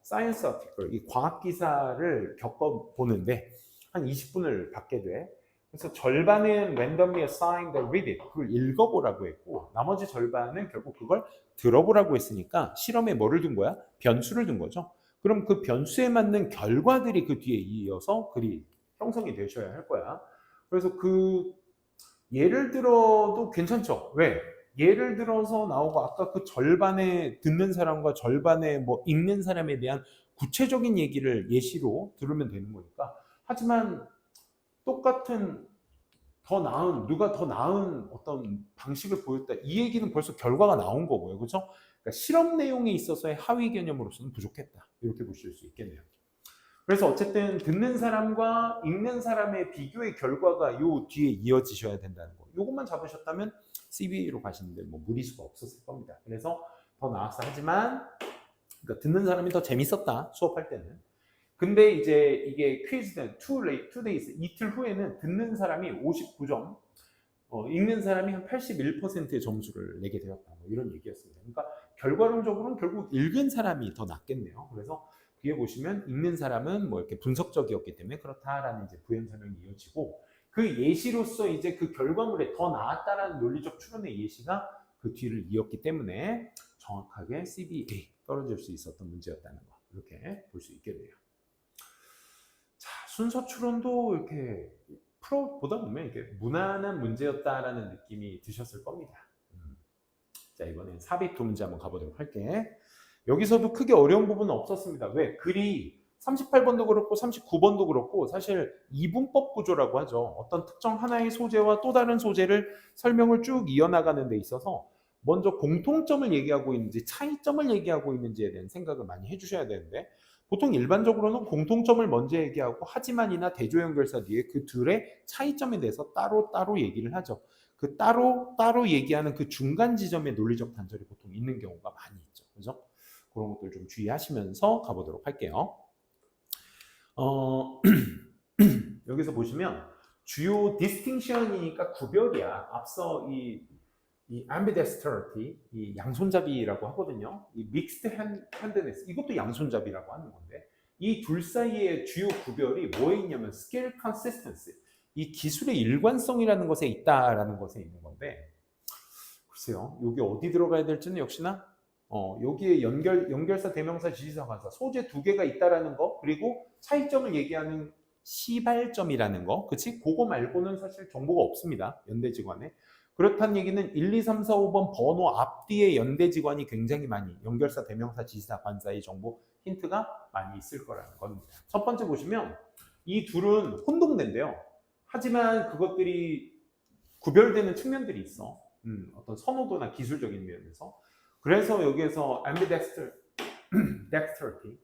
science article, 이 과학 기사를 겪어보는데 한 20분을 받게 돼. 그래서 절반은 randomly assigned read it, 그걸 읽어보라고 했고 나머지 절반은 결국 그걸 들어보라고 했으니까 실험에 뭐를 둔 거야? 변수를 둔 거죠. 그럼 그 변수에 맞는 결과들이 그 뒤에 이어서 글이 형성이 되셔야 할 거야. 그래서 그 예를 들어도 괜찮죠? 왜? 예를 들어서 나오고 아까 그 절반에 듣는 사람과 절반에 읽는 사람에 대한 구체적인 얘기를 예시로 들으면 되는 거니까. 하지만 똑같은 누가 더 나은 어떤 방식을 보였다. 이 얘기는 벌써 결과가 나온 거고요. 그렇죠? 그러니까 실험 내용에 있어서의 하위 개념으로서는 부족했다. 이렇게 보실 수 있겠네요. 그래서 어쨌든 듣는 사람과 읽는 사람의 비교의 결과가 요 뒤에 이어지셔야 된다는 거. 요것만 잡으셨다면 CBA로 가시는데 무리수가 없었을 겁니다. 그래서 더 나았어. 하지만 그러니까 듣는 사람이 더 재밌었다. 수업할 때는. 근데 이제 이게 퀴즈는 2days, 이틀 후에는 듣는 사람이 59점, 읽는 사람이 한 81%의 점수를 내게 되었다. 이런 얘기였습니다. 그러니까 결과론적으로는 결국 읽은 사람이 더 낫겠네요. 그래서 뒤에 보시면 읽는 사람은 이렇게 분석적이었기 때문에 그렇다라는 이제 부연 설명이 이어지고 그 예시로서 이제 그 결과물에 더 나았다라는 논리적 추론의 예시가 그 뒤를 이었기 때문에 정확하게 CBA 떨어질 수 있었던 문제였다는 거 이렇게 볼 수 있겠네요. 자, 순서 추론도 이렇게 프로보다 보면 이렇게 무난한 문제였다라는 느낌이 드셨을 겁니다. 자, 이번엔 삽입 두 문제 한번 가보도록 할게. 여기서도 크게 어려운 부분은 없었습니다. 왜? 글이 38번도 그렇고 39번도 그렇고 사실 이분법 구조라고 하죠. 어떤 특정 하나의 소재와 또 다른 소재를 설명을 쭉 이어나가는 데 있어서 먼저 공통점을 얘기하고 있는지 차이점을 얘기하고 있는지에 대한 생각을 많이 해주셔야 되는데 보통 일반적으로는 공통점을 먼저 얘기하고 하지만이나 대조연결사 뒤에 그 둘의 차이점에 대해서 따로 얘기를 하죠. 그 따로 얘기하는 그 중간 지점에 논리적 단절이 보통 있는 경우가 많이 있죠. 그죠? 그런 것들 좀 주의하시면서 가보도록 할게요. 여기서 보시면 주요 distinction이니까 구별이야. 앞서 이 ambidexterity, 이 양손잡이라고 하거든요. 이 mixed handedness, 이것도 양손잡이라고 하는 건데 이 둘 사이의 주요 구별이 뭐에 있냐면 skill consistency, 이 기술의 일관성이라는 것에 있다라는 것에 있는 건데 글쎄요. 여기 어디 들어가야 될지는 역시나 여기에 연결사, 대명사, 지시사, 관사 소재 두 개가 있다라는 거 그리고 차이점을 얘기하는 시발점이라는 거 그치? 그거 말고는 사실 정보가 없습니다. 연대지관에. 그렇다는 얘기는 1, 2, 3, 4, 5번 번호 앞뒤에 연대지관이 굉장히 많이 연결사, 대명사, 지시사, 관사의 정보 힌트가 많이 있을 거라는 겁니다. 첫 번째 보시면 이 둘은 혼동된대요. 하지만 그것들이 구별되는 측면들이 있어. 어떤 선호도나 기술적인 면에서. 그래서 여기에서 ambidextrity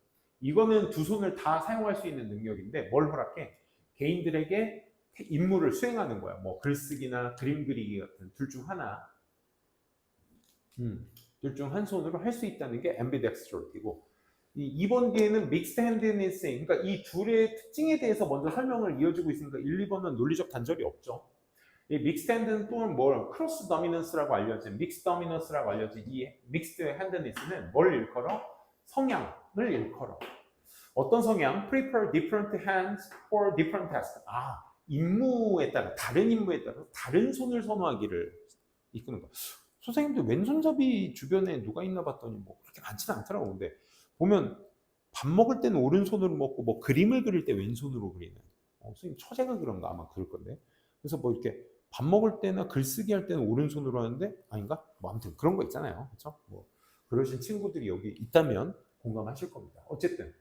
이거는 두 손을 다 사용할 수 있는 능력인데 뭘 허락해? 개인들에게 임무를 수행하는 거야. 뭐 글쓰기나 그림 그리기 같은 둘 중 하나, 둘 중 한 손으로 할 수 있다는 게 ambidextrity고, 이 2번 뒤에는 mixed handedness, 그러니까 이 둘의 특징에 대해서 먼저 설명을 이어주고 있으니까 1, 2번은 논리적 단절이 없죠. 이 mixed handed는 또는 뭘 cross dominance라고 알려진, mixed dominance라고 알려진 이 mixed handedness는 뭘 일컬어? 성향을 일컬어. 어떤 성향? Prepare different hands for different tasks. 임무에 따라, 다른 임무에 따라 다른 손을 선호하기를 이끄는 거. 선생님들 왼손잡이 주변에 누가 있나 봤더니 뭐 그렇게 많지는 않더라고. 근데 보면 밥 먹을 때는 오른손으로 먹고 뭐 그림을 그릴 때 왼손으로 그리는. 선생님 처제가 그런가 아마 그럴 건데. 그래서 뭐 이렇게 밥 먹을 때나 글쓰기 할 때는 오른손으로 하는데 아닌가? 뭐 아무튼 그런 거 있잖아요. 그렇죠? 뭐 그러신 친구들이 여기 있다면 공감하실 겁니다. 어쨌든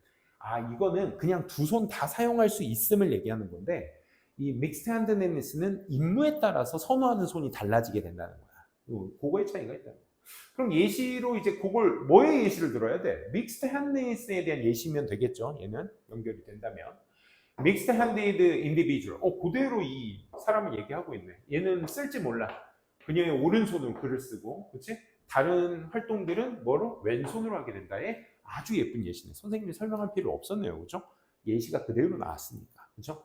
이거는 그냥 두 손 다 사용할 수 있음을 얘기하는 건데 이 믹스드 핸드edness는 임무에 따라서 선호하는 손이 달라지게 된다는 거야. 그거의 차이가 있다. 그럼 예시로 이제 그걸 뭐의 예시를 들어야 돼? 믹스드 핸드edness에 대한 예시면 되겠죠. 얘는 연결이 된다면. 믹스드 핸디드 인디비주얼. 그대로 이 사람을 얘기하고 있네. 얘는 쓸지 몰라. 그녀의 오른손으로 글을 쓰고, 그렇지? 다른 활동들은 뭐로? 왼손으로 하게 된다에 아주 예쁜 예시네. 선생님이 설명할 필요 없었네요. 그렇죠? 예시가 그대로 나왔으니까. 그렇죠?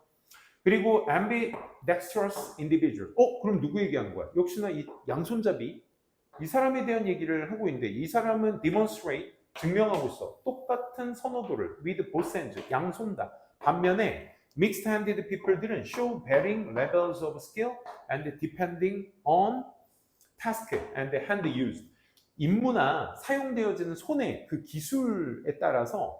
그리고 ambidextrous individual. 그럼 누구 얘기하는 거야? 역시나 이 양손잡이. 이 사람에 대한 얘기를 하고 있는데 이 사람은 demonstrate, 증명하고 있어. 똑같은 선호도를 with both hands, 양손 다. 반면에 mixed-handed people들은 show varying levels of skill and depending on task and hand use. 임무나 사용되어지는 손의 그 기술에 따라서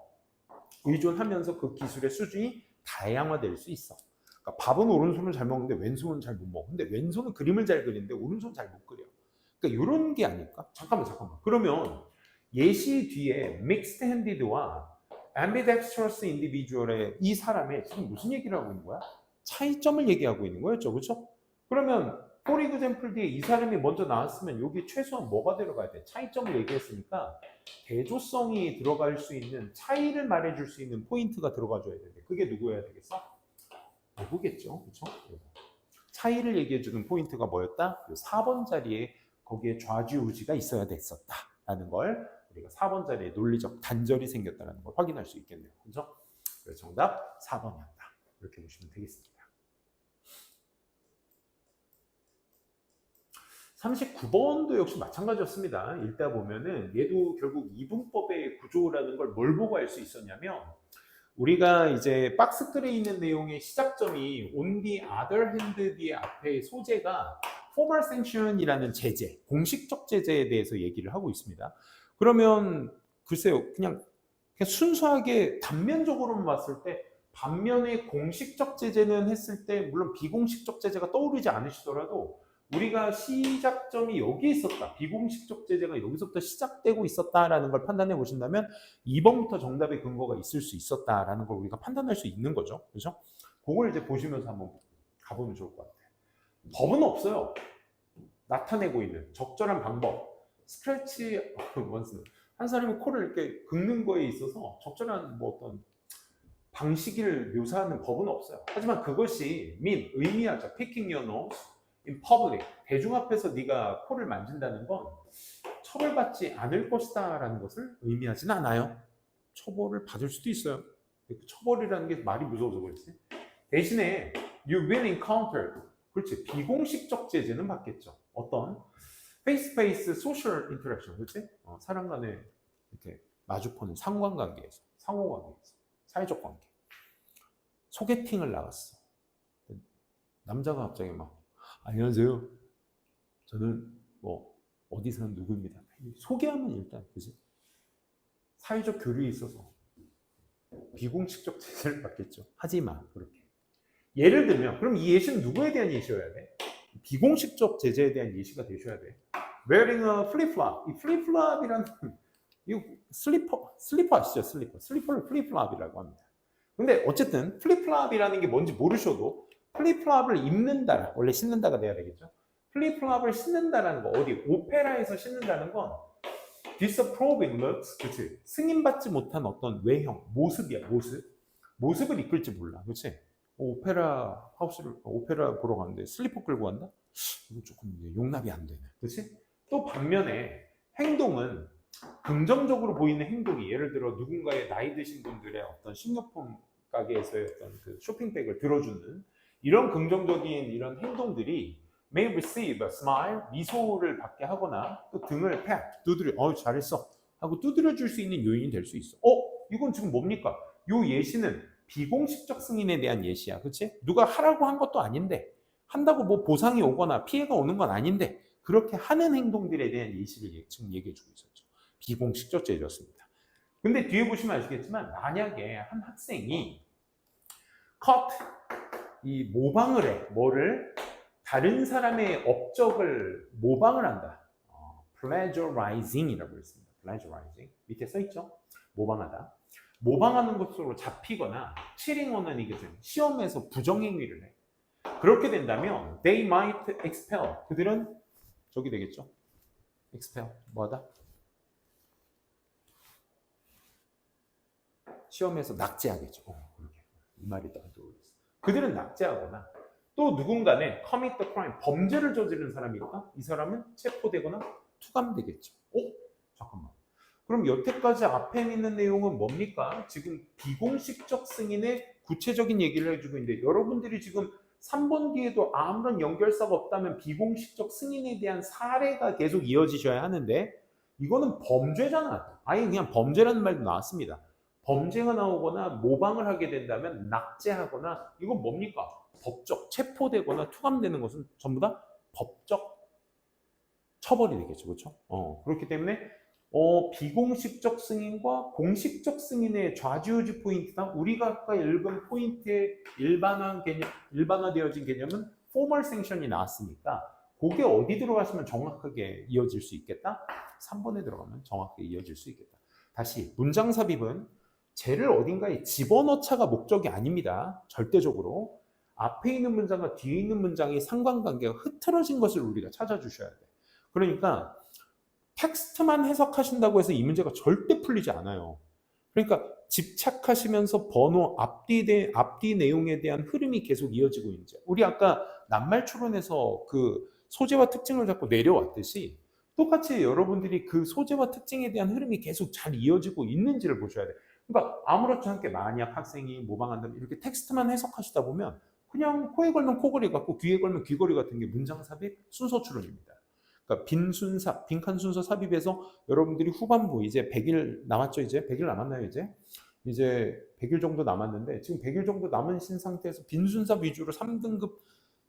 의존하면서 그 기술의 수준이 다양화될 수 있어. 그러니까 밥은 오른손은 잘 먹는데 왼손은 잘 못 먹어. 근데 왼손은 그림을 잘 그리는데 오른손은 잘 못 그려. 그러니까 이런 게 아닐까? 잠깐만. 그러면 예시 뒤에 mixed handed와 ambidextrous individual의 이 사람의 지금 무슨 얘기를 하고 있는 거야? 차이점을 얘기하고 있는 거였죠. 그렇죠? 그러면 for example 뒤에 이 사람이 먼저 나왔으면 여기 최소한 뭐가 들어가야 돼? 차이점을 얘기했으니까 대조성이 들어갈 수 있는 차이를 말해줄 수 있는 포인트가 들어가줘야 되는데 그게 누구여야 되겠어? 누구겠죠? 그렇죠? 차이를 얘기해주는 포인트가 뭐였다? 4번 자리에 거기에 좌지우지가 있어야 됐었다라는 걸 우리가 4번 자리에 논리적 단절이 생겼다는 걸 확인할 수 있겠네요. 그렇죠? 그래서 정답 4번이었다. 이렇게 보시면 되겠습니다. 39번도 역시 마찬가지였습니다. 읽다 보면은 얘도 결국 이분법의 구조라는 걸 뭘 보고 알 수 있었냐면 우리가 이제 박스글에 있는 내용의 시작점이 on the other hand 뒤에 앞에 소재가 formal sanction이라는 제재, 공식적 제재에 대해서 얘기를 하고 있습니다. 그러면 글쎄요, 그냥 순수하게 단면적으로만 봤을 때 반면에 공식적 제재는 했을 때 물론 비공식적 제재가 떠오르지 않으시더라도 우리가 시작점이 여기 있었다. 비공식적 제재가 여기서부터 시작되고 있었다라는 걸 판단해 보신다면 2번부터 정답의 근거가 있을 수 있었다라는 걸 우리가 판단할 수 있는 거죠. 그렇죠? 그걸 이제 보시면서 한번 가보면 좋을 것 같아요. 법은 없어요. 나타내고 있는 적절한 방법. 스크래치 원스. 한 사람이 코를 이렇게 긁는 거에 있어서 적절한 뭐 어떤 방식을 묘사하는 법은 없어요. 하지만 그것이 의미하죠. Picking your nose in public. 대중 앞에서 네가 코를 만진다는 건 처벌받지 않을 것이다 라는 것을 의미하진 않아요. 처벌을 받을 수도 있어요. 처벌이라는 게 말이 무서워서 그렇지. 대신에 you will encounter. 그렇지. 비공식적 제재는 받겠죠. 어떤 face-to-face social interaction. 그렇지? 사람 간에 이렇게 마주보는 상관관계에서, 상호관계에서, 사회적 관계. 소개팅을 나갔어. 남자가 갑자기 막 안녕하세요. 저는 뭐 어디 사는 누구입니다. 소개하면 일단 그지? 사회적 교류에 있어서 비공식적 제재를 받겠죠. 하지 마. 그렇게. 예를 들면 그럼 이 예시는 누구에 대한 예시여야 돼? 비공식적 제재에 대한 예시가 되셔야 돼. Wearing a flip-flop. 이 flip-flop이라는 이 슬리퍼 아시죠? 슬리퍼를 flip-flop이라고 합니다. 근데 어쨌든 flip-flop이라는 게 뭔지 모르셔도 플립플랍을 입는다, 원래 신는다가 돼야 되겠죠. 플립플랍을 신는다라는 거, 어디 오페라에서 신는다는 건 disapproval looks, 그치? 승인받지 못한 어떤 외형, 모습이야, 모습을 이끌지 몰라, 그치? 오페라 보러 가는데 슬리퍼 끌고 간다? 이거 조금 용납이 안 되네, 그치? 또 반면에 행동은 긍정적으로 보이는 행동이, 예를 들어 누군가의 나이 드신 분들의 어떤 식료품 가게에서의 어떤 그 쇼핑백을 들어주는 이런 긍정적인 이런 행동들이 may receive a smile, 미소를 받게 하거나 또 등을 pat, 두드려, 잘했어 하고 두드려 줄 수 있는 요인이 될 수 있어. 이건 지금 뭡니까? 요 예시는 비공식적 승인에 대한 예시야, 그치? 누가 하라고 한 것도 아닌데, 한다고 뭐 보상이 오거나 피해가 오는 건 아닌데, 그렇게 하는 행동들에 대한 예시를 지금 얘기해주고 있었죠. 비공식적 제재였습니다. 근데 뒤에 보시면 아시겠지만, 만약에 한 학생이 이 모방을 해. 뭐를? 다른 사람의 업적을 모방을 한다. plagiarizing이라고 했습니다. plagiarizing. 밑에 써있죠? 모방하다. 모방하는 것으로 잡히거나 cheating어는 이거죠. 시험에서 부정행위를 해. 그렇게 된다면 they might expel. 그들은 저기 되겠죠? expel. 뭐하다? 시험에서 낙제하겠죠. 이 말이 딱 들어오겠어. 그들은 낙제하거나 또 누군가는 commit the crime, 범죄를 저지른 사람이 있다? 이 사람은 체포되거나 투감되겠죠. 잠깐만. 그럼 여태까지 앞에 있는 내용은 뭡니까? 지금 비공식적 승인의 구체적인 얘기를 해주고 있는데 여러분들이 지금 3번 뒤에도 아무런 연결사가 없다면 비공식적 승인에 대한 사례가 계속 이어지셔야 하는데 이거는 범죄잖아. 아예 그냥 범죄라는 말도 나왔습니다. 범죄가 나오거나 모방을 하게 된다면 낙제하거나 이건 뭡니까? 법적, 체포되거나 투감되는 것은 전부 다 법적 처벌이 되겠죠. 그렇죠? 그렇기 때문에 비공식적 승인과 공식적 승인의 좌지우지 포인트다. 우리가 아까 읽은 포인트의 일반화되어진 개념은 formal sanction이 나왔으니까 그게 어디 들어가시면 정확하게 이어질 수 있겠다? 3번에 들어가면 정확하게 이어질 수 있겠다. 다시 문장 삽입은 쟤를 어딘가에 집어넣자가 목적이 아닙니다. 절대적으로. 앞에 있는 문장과 뒤에 있는 문장의 상관관계가 흐트러진 것을 우리가 찾아주셔야 돼. 그러니까 텍스트만 해석하신다고 해서 이 문제가 절대 풀리지 않아요. 그러니까 집착하시면서 번호 앞뒤 내용에 대한 흐름이 계속 이어지고 있는지. 우리 아까 낱말 추론에서 그 소재와 특징을 잡고 내려왔듯이 똑같이 여러분들이 그 소재와 특징에 대한 흐름이 계속 잘 이어지고 있는지를 보셔야 돼요. 그러니까 아무렇지 않게 만약 학생이 모방한다면 이렇게 텍스트만 해석하시다 보면 그냥 코에 걸면 코걸이 같고 귀에 걸면 귀걸이 같은 게 문장 삽입 순서 추론입니다. 그러니까 빈칸 순서 삽입에서 여러분들이 후반부 이제 100일 남았죠. 이제 100일 남았나요? 이제 100일 정도 남았는데 지금 100일 정도 남으신 상태에서 빈순삽 위주로 3등급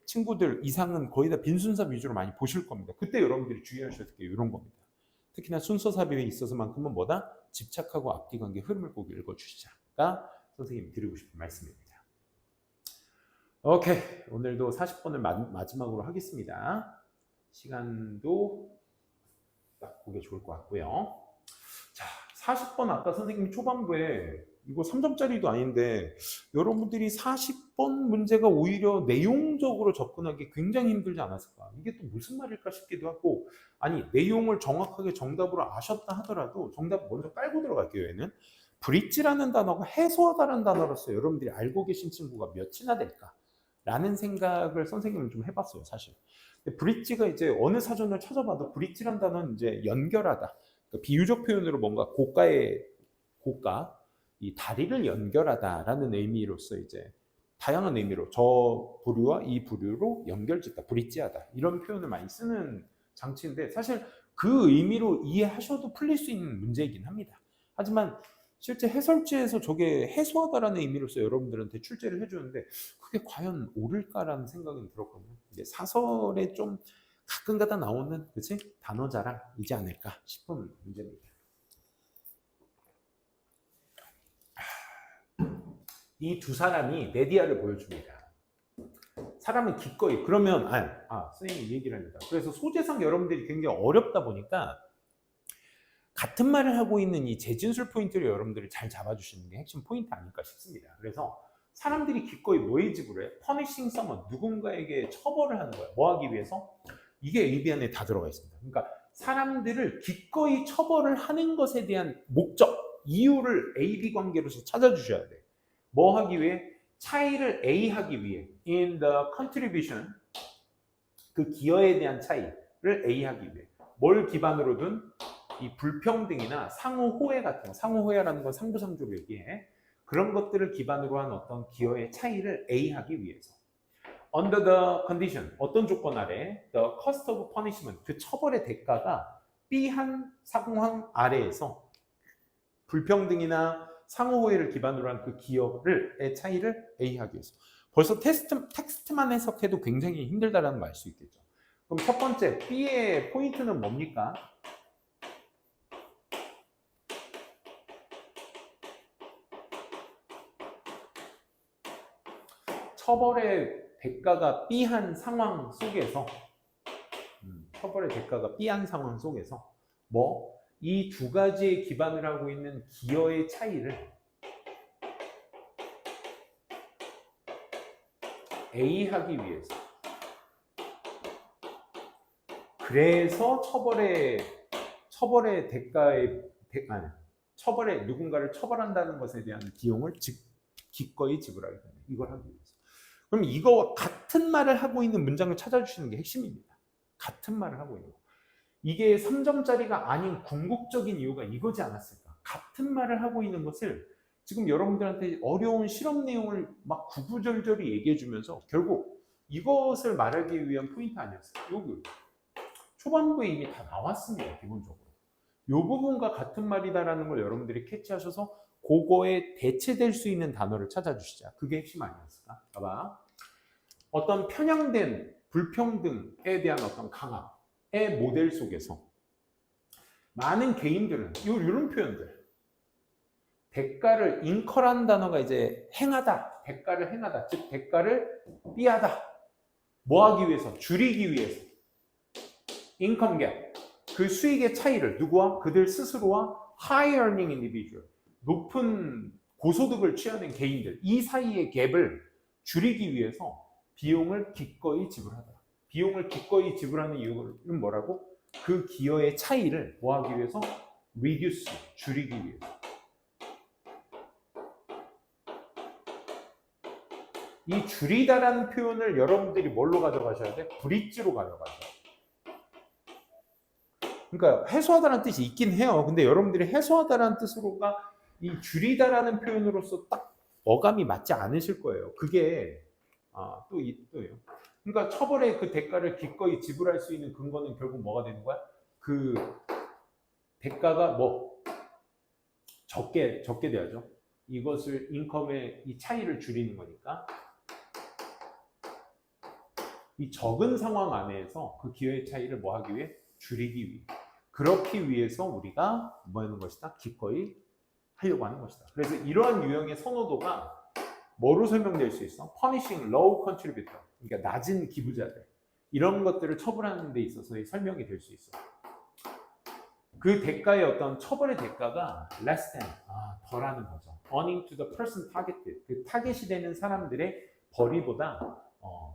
친구들 이상은 거의 다 빈순삽 위주로 많이 보실 겁니다. 그때 여러분들이 주의하셔야 될 게 이런 겁니다. 특히나 순서 삽입에 있어서만큼은 뭐다? 집착하고 앞뒤 관계 흐름을 꼭 읽어주시자가 선생님이 드리고 싶은 말씀입니다. 오케이, 오늘도 40번을 마지막으로 하겠습니다. 시간도 딱 보기 좋을 것 같고요. 자, 40번 아까 선생님이 초반부에 이거 3점짜리도 아닌데 여러분들이 40번 문제가 오히려 내용적으로 접근하기 굉장히 힘들지 않았을까? 이게 또 무슨 말일까 싶기도 하고 아니 내용을 정확하게 정답으로 아셨다 하더라도 정답 먼저 깔고 들어갈게요. 얘는 브릿지라는 단어가 해소하다라는 단어로서 여러분들이 알고 계신 친구가 몇이나 될까? 라는 생각을 선생님은 좀 해봤어요. 사실 브릿지가 이제 어느 사전을 찾아봐도 브릿지라는 단어는 이제 연결하다 그러니까 비유적 표현으로 뭔가 고가 이 다리를 연결하다라는 의미로서 이제 다양한 의미로 저 부류와 이 부류로 연결짓다, 브릿지하다 이런 표현을 많이 쓰는 장치인데 사실 그 의미로 이해하셔도 풀릴 수 있는 문제이긴 합니다. 하지만 실제 해설지에서 저게 해소하다라는 의미로서 여러분들한테 출제를 해주는데 그게 과연 옳을까라는 생각은 들었거든요. 이제 사설에 좀 가끔가다 나오는 그치? 단어 자랑이지 않을까 싶은 문제입니다. 이 두 사람이 메디아를 보여줍니다. 사람은 기꺼이 그러면 선생님이 얘기를 합니다. 그래서 소재상 여러분들이 굉장히 어렵다 보니까 같은 말을 하고 있는 이 재진술 포인트를 여러분들이 잘 잡아주시는 게 핵심 포인트 아닐까 싶습니다. 그래서 사람들이 기꺼이 뭐에 지불해? punishing someone, 누군가에게 처벌을 하는 거예요. 뭐 하기 위해서? 이게 AB 안에 다 들어가 있습니다. 그러니까 사람들을 기꺼이 처벌을 하는 것에 대한 목적, 이유를 AB 관계로서 찾아주셔야 돼. 뭐 하기 위해? 차이를 A 하기 위해 in the contribution, 그 기여에 대한 차이를 A 하기 위해 뭘 기반으로 둔? 이 불평등이나 상호호혜 같은 거, 상호호혜라는 건 상부상조로 얘기해. 그런 것들을 기반으로 한 어떤 기여의 차이를 A 하기 위해서. Under the condition, 어떤 조건 아래 the cost of punishment, 그 처벌의 대가가 B한 상황 아래에서 불평등이나 상호호혜를 기반으로 한 그 기여의 차이를 A 하기 위해서. 벌써 텍스트만 해석해도 굉장히 힘들다라는 걸 알 수 있겠죠. 그럼 첫 번째, B의 포인트는 뭡니까? 처벌의 대가가 B한 상황 속에서 처벌의 대가가 B한 상황 속에서 이 두 가지의 기반을 하고 있는 기여의 차이를 A 하기 위해서, 그래서 처벌의 처벌에 누군가를 처벌한다는 것에 대한 비용을 기꺼이 지불하게 됩니다. 이걸 하기 위해서. 그럼 이거와 같은 말을 하고 있는 문장을 찾아주시는 게 핵심입니다. 같은 말을 하고 있는 거. 이게 3점짜리가 아닌 궁극적인 이유가 이거지 않았을까? 같은 말을 하고 있는 것을 지금 여러분들한테 어려운 실험 내용을 막 구구절절히 얘기해 주면서 결국 이것을 말하기 위한 포인트 아니었어요. 여기 초반부에 이미 다 나왔습니다. 기본적으로. 이 부분과 같은 말이다라는 걸 여러분들이 캐치하셔서 그거에 대체될 수 있는 단어를 찾아주시자. 그게 핵심 아니었을까? 봐봐. 어떤 편향된 불평등에 대한 어떤 강압의 모델 속에서 많은 개인들은 이런 표현들, 대가를 인컬한 단어가 이제 행하다, 대가를 행하다, 즉 대가를 삐하다. 뭐 하기 위해서? 줄이기 위해서. 인컴 갭, 그 수익의 차이를 누구와? 그들 스스로와 high earning individual, 높은 고소득을 취하는 개인들, 이 사이의 갭을 줄이기 위해서 비용을 기꺼이 지불하다. 비용을 기꺼이 지불하는 이유는 뭐라고? 그 기여의 차이를 뭐 하기 위해서? reduce, 줄이기 위해서. 이 줄이다라는 표현을 여러분들이 뭘로 가져가셔야 돼? 브릿지로 가져가셔야 돼. 그러니까 해소하다라는 뜻이 있긴 해요. 근데 여러분들이 해소하다라는 뜻으로가 이 줄이다라는 표현으로서 딱 어감이 맞지 않으실 거예요. 그게 또요. 그러니까 처벌의 그 대가를 기꺼이 지불할 수 있는 근거는 결국 뭐가 되는 거야? 그 대가가 적게 돼야죠. 이것을 인컴의 이 차이를 줄이는 거니까 이 적은 상황 안에서 그 기여의 차이를 뭐 하기 위해? 줄이기 위해. 그렇기 위해서 우리가 뭐 하는 것이다? 기꺼이 하려고 하는 것이다. 그래서 이러한 유형의 선호도가 뭐로 설명될 수 있어? punishing low contributor, 그러니까 낮은 기부자들, 이런 것들을 처벌하는 데 있어서의 설명이 될 수 있어. 그 대가의 어떤 처벌의 대가가 less than, 덜하는 거죠. earning to the person targeted, 그 타겟이 되는 사람들의 벌이보다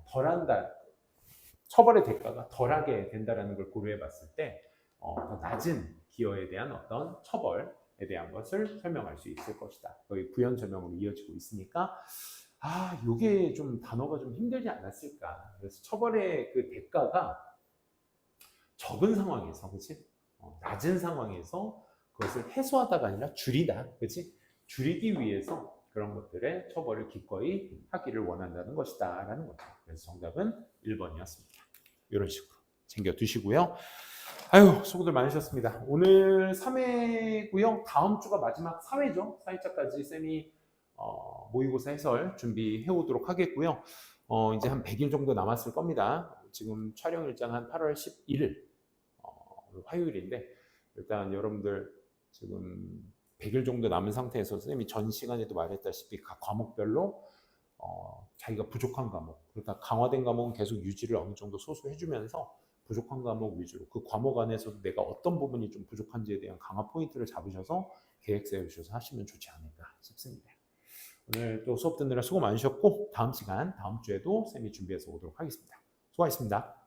덜한다. 처벌의 대가가 덜하게 된다는 걸 고려해 봤을 때 더 낮은 기여에 대한 어떤 처벌에 대한 것을 설명할 수 있을 것이다. 거의 부연 설명으로 이어지고 있으니까 이게 좀 단어가 좀 힘들지 않았을까. 그래서 처벌의 그 대가가 적은 상황에서, 그렇지? 낮은 상황에서 그것을 해소하다가 아니라 줄이다, 그렇지? 줄이기 위해서 그런 것들의 처벌을 기꺼이 하기를 원한다는 것이다 라는 거죠. 그래서 정답은 1번이었습니다. 이런 식으로 챙겨 두시고요. 수고들 많으셨습니다. 오늘 3회고요. 다음 주가 마지막 4회죠. 4회차까지 쌤이 모의고사 해설 준비해 오도록 하겠고요. 이제 한 100일 정도 남았을 겁니다. 지금 촬영 일정 한 8월 11일 화요일인데 일단 여러분들 지금 100일 정도 남은 상태에서 쌤이 전 시간에도 말했다시피 각 과목별로 자기가 부족한 과목, 그러니까 강화된 과목은 계속 유지를 어느 정도 소수해주면서 부족한 과목 위주로 그 과목 안에서도 내가 어떤 부분이 좀 부족한지에 대한 강화 포인트를 잡으셔서 계획 세우셔서 하시면 좋지 않을까 싶습니다. 오늘 또 수업 듣느라 수고 많으셨고 다음 시간, 다음 주에도 쌤이 준비해서 오도록 하겠습니다. 수고하셨습니다.